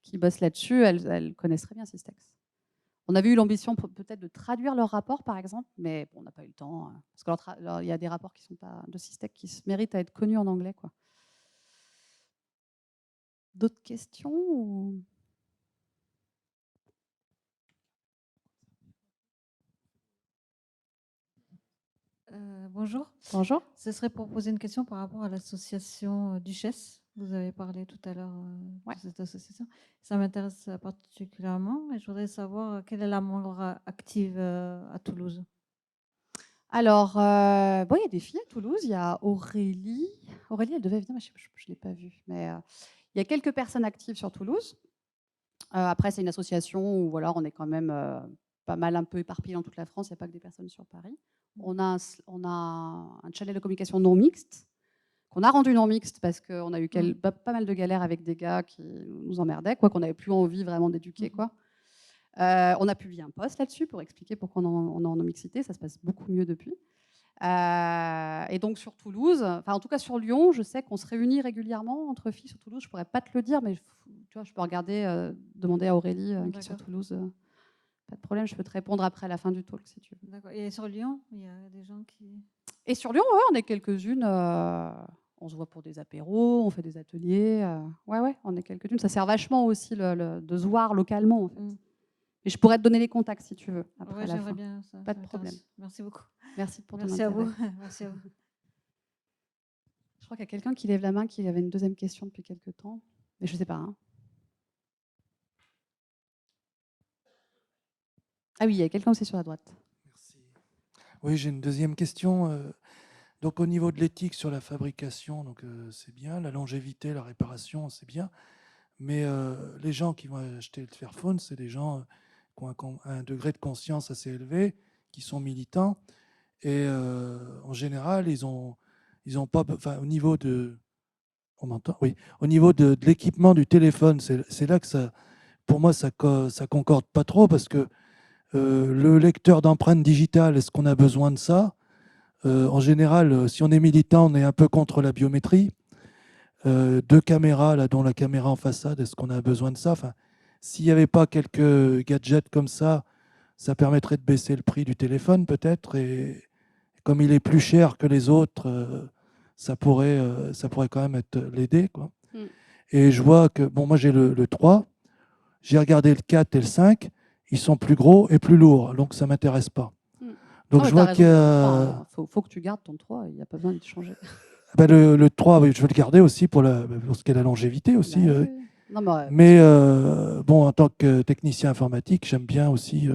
qui bossent là-dessus. Elles connaissent très bien Systex. On avait eu l'ambition peut-être de traduire leurs rapports, par exemple, mais bon, on n'a pas eu le temps. Parce qu'il y a des rapports qui sont pas de Systex qui méritent à être connus en anglais, quoi. D'autres questions ou... Bonjour. Bonjour. Ce serait pour poser une question par rapport à l'association Duchesse. Vous avez parlé tout à l'heure Ouais. de cette association. Ça m'intéresse particulièrement et je voudrais savoir quelle est la membre active à Toulouse. Alors, bon, il y a des filles à Toulouse. Il y a Aurélie. Aurélie, elle devait venir, mais je ne l'ai pas vue. Mais il y a quelques personnes actives sur Toulouse. Après, c'est une association où voilà, on est quand même pas mal un peu éparpillé dans toute la France. Il n'y a pas que des personnes sur Paris. On a un channel de communication non mixte qu'on a rendu non mixte parce qu'on a eu pas mal de galères avec des gars qui nous emmerdaient, quoi, qu'on n'avait plus envie vraiment d'éduquer, quoi. On a publié un post là-dessus pour expliquer pourquoi on est en non-mixité. Ça se passe beaucoup mieux depuis. Et donc sur Toulouse, enfin en tout cas sur Lyon, je sais qu'on se réunit régulièrement entre filles sur Toulouse. Je pourrais pas te le dire, mais tu vois, je peux regarder, demander à Aurélie qui est sur Toulouse. Pas de problème, je peux te répondre après à la fin du talk si tu veux. D'accord. Et sur Lyon, il y a des gens qui... Et sur Lyon, ouais, on est quelques-unes. On se voit pour des apéros, on fait des ateliers. Ouais, on est quelques-unes. Ça sert vachement aussi de se voir localement, en fait. Et je pourrais te donner les contacts si tu veux. Après j'aimerais bien ça. Pas de problème. Merci beaucoup. Merci pour ton Merci intérêt. à vous. Merci à vous. Je crois qu'il y a quelqu'un qui lève la main, qui avait une deuxième question depuis quelques temps. Mais je ne sais pas. Hein. Ah oui, il y a quelqu'un aussi sur la droite. Merci. Oui, j'ai une deuxième question. Donc au niveau de l'éthique sur la fabrication, donc c'est bien. La longévité, la réparation, c'est bien. Mais les gens qui vont acheter le Fairphone, c'est des gens qui ont un degré de conscience assez élevé, qui sont militants. Et en général, ils ont pas... Enfin, au niveau de... On m'entend ? Oui. Au niveau de l'équipement du téléphone, c'est là que ça... Pour moi, ça concorde pas trop parce que le lecteur d'empreintes digitales, est-ce qu'on a besoin de ça ? En général, si on est militant, on est un peu contre la biométrie. 2 caméras, là, dont la caméra en façade, est-ce qu'on a besoin de ça ? Enfin, s'il n'y avait pas quelques gadgets comme ça permettrait de baisser le prix du téléphone peut-être. Et comme il est plus cher que les autres, ça pourrait quand même l'aider, quoi. Et je vois que, bon, moi j'ai le 3, j'ai regardé le 4 et le 5, ils sont plus gros et plus lourds, donc ça ne m'intéresse pas. Donc je vois qu'il y a... faut que tu gardes ton 3, il n'y a pas besoin de changer. Ben le 3, oui, je veux le garder aussi pour ce qui est la longévité aussi. Oui. Non, mais bon, en tant que technicien informatique, j'aime bien aussi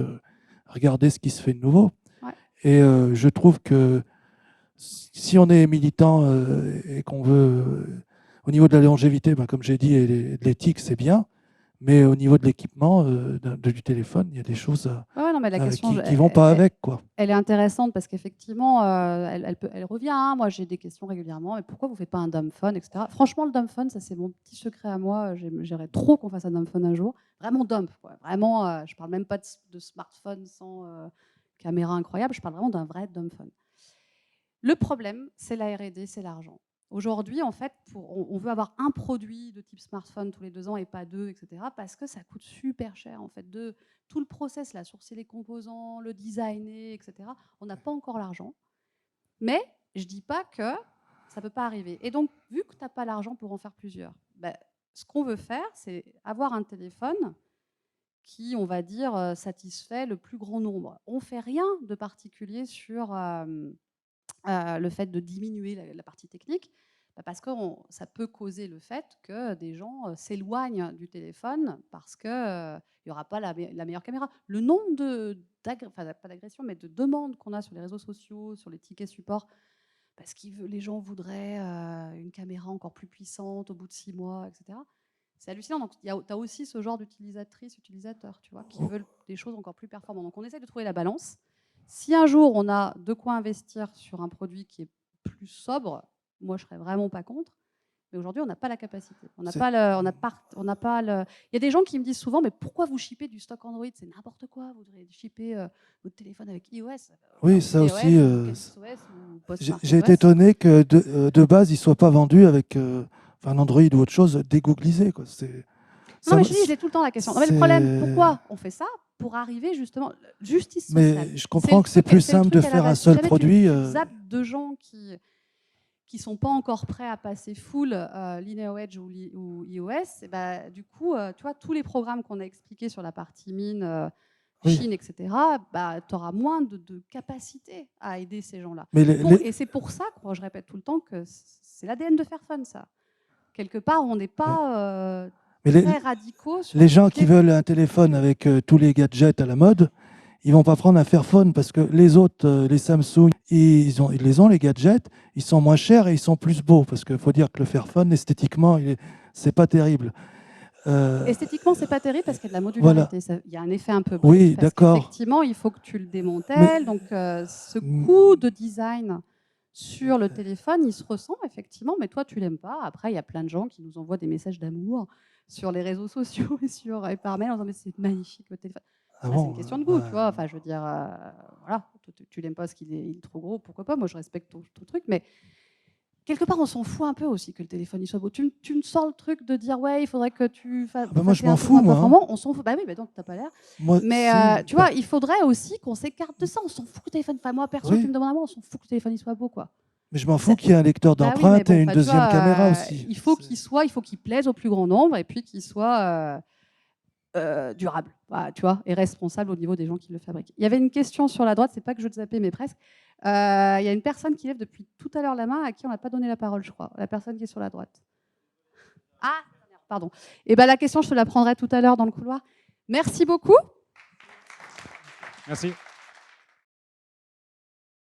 regarder ce qui se fait de nouveau. Ouais. Et je trouve que si on est militant et qu'on veut, au niveau de la longévité, ben, comme j'ai dit, et de l'éthique, c'est bien. Mais au niveau de l'équipement du téléphone, il y a des choses qui ne vont pas avec, quoi. Elle est intéressante parce qu'effectivement, elle revient. Hein. Moi, j'ai des questions régulièrement. Mais pourquoi vous ne faites pas un dumbphone, etc. Franchement, le dumbphone, ça, c'est mon petit secret à moi. J'aimerais trop qu'on fasse un dumbphone un jour. Vraiment dumb, quoi. Vraiment, je ne parle même pas de smartphone sans caméra incroyable. Je parle vraiment d'un vrai dumbphone. Le problème, c'est la R&D, c'est l'argent. Aujourd'hui, en fait, on veut avoir un produit de type smartphone tous les 2 ans et pas 2, etc. Parce que ça coûte super cher, en fait. Tout le process, là, sourcer les composants, le designer, etc. On n'a pas encore l'argent. Mais je ne dis pas que ça ne peut pas arriver. Et donc, vu que tu n'as pas l'argent pour en faire plusieurs, ce qu'on veut faire, c'est avoir un téléphone qui, on va dire, satisfait le plus grand nombre. On ne fait rien de particulier sur... le fait de diminuer la partie technique, Parce que ça peut causer le fait que des gens s'éloignent du téléphone parce qu'il n'y aura pas la meilleure caméra. Le nombre pas d'agressions, mais de demandes qu'on a sur les réseaux sociaux, sur les tickets support, parce que les gens voudraient une caméra encore plus puissante au bout de 6 mois, etc. C'est hallucinant. Donc, tu as aussi ce genre d'utilisatrices, utilisateurs, tu vois, qui veulent des choses encore plus performantes. Donc, on essaie de trouver la balance. Si un jour, on a de quoi investir sur un produit qui est plus sobre, moi, je ne serais vraiment pas contre. Mais aujourd'hui, on n'a pas la capacité. On n'a pas le. Il y a des gens qui me disent souvent, mais pourquoi vous shippez du stock Android? C'est n'importe quoi. Vous devriez shipper votre téléphone avec iOS. Oui, ça aussi. J'ai été étonné que de base, il ne soit pas vendu avec un Android ou autre chose dégooglisé. Quoi. Non, mais je dis, j'ai tout le temps la question. Non, mais le problème, pourquoi on fait ça? Pour arriver justement, justice sociale. Mais je comprends que c'est plus simple de faire un seul produit. Tu zappes de gens qui ne sont pas encore prêts à passer full Linear Edge ou iOS, et bah, du coup, tu vois, tous les programmes qu'on a expliqués sur la partie mine, Chine, etc., bah, tu auras moins de capacité à aider ces gens-là. Et c'est pour ça que je répète tout le temps que c'est l'ADN de Fairphone, ça. Quelque part, on n'est pas très radicaux. Les gens qui veulent un téléphone avec tous les gadgets à la mode, ils vont pas prendre un Fairphone parce que les autres, les Samsung, ils les ont les gadgets, ils sont moins chers et ils sont plus beaux. Parce qu'il faut dire que le Fairphone, esthétiquement, c'est pas terrible. Esthétiquement, c'est pas terrible parce qu'il y a de la modularité. Voilà. Il y a un effet un peu brique. Oui, d'accord. Effectivement, il faut que tu le démantèles. Donc, ce coût de design sur le téléphone, il se ressent effectivement, mais toi, tu l'aimes pas. Après, il y a plein de gens qui nous envoient des messages d'amour sur les réseaux sociaux et par mail en disant mais c'est magnifique le téléphone. C'est une question de goût, tu vois. Enfin, je veux dire, voilà, tu l'aimes pas parce qu'il est trop gros, pourquoi pas. Moi, je respecte ton truc, mais quelque part, on s'en fout un peu aussi que le téléphone il soit beau. Tu me sors le truc de dire ouais, il faudrait que tu fasses. Moi, je m'en fous, moi. On s'en fout. Bah oui, mais donc t'as pas l'air. Mais si, tu vois, il faudrait aussi qu'on s'écarte de ça. On s'en fout que le téléphone. Enfin, moi, perso, tu me demandes à moi, on s'en fout que le téléphone il soit beau, quoi. Mais je m'en fous qu'il y ait un lecteur d'empreintes et une deuxième caméra aussi. Il faut qu'il plaise au plus grand nombre et puis qu'il soit durable, tu vois, et responsable au niveau des gens qui le fabriquent. Il y avait une question sur la droite, c'est pas que je veux te zapper, mais presque. Il y a une personne qui lève depuis tout à l'heure la main à qui on n'a pas donné la parole, je crois. La personne qui est sur la droite. Ah, pardon. Et ben la question, je te la prendrai tout à l'heure dans le couloir. Merci beaucoup. Merci.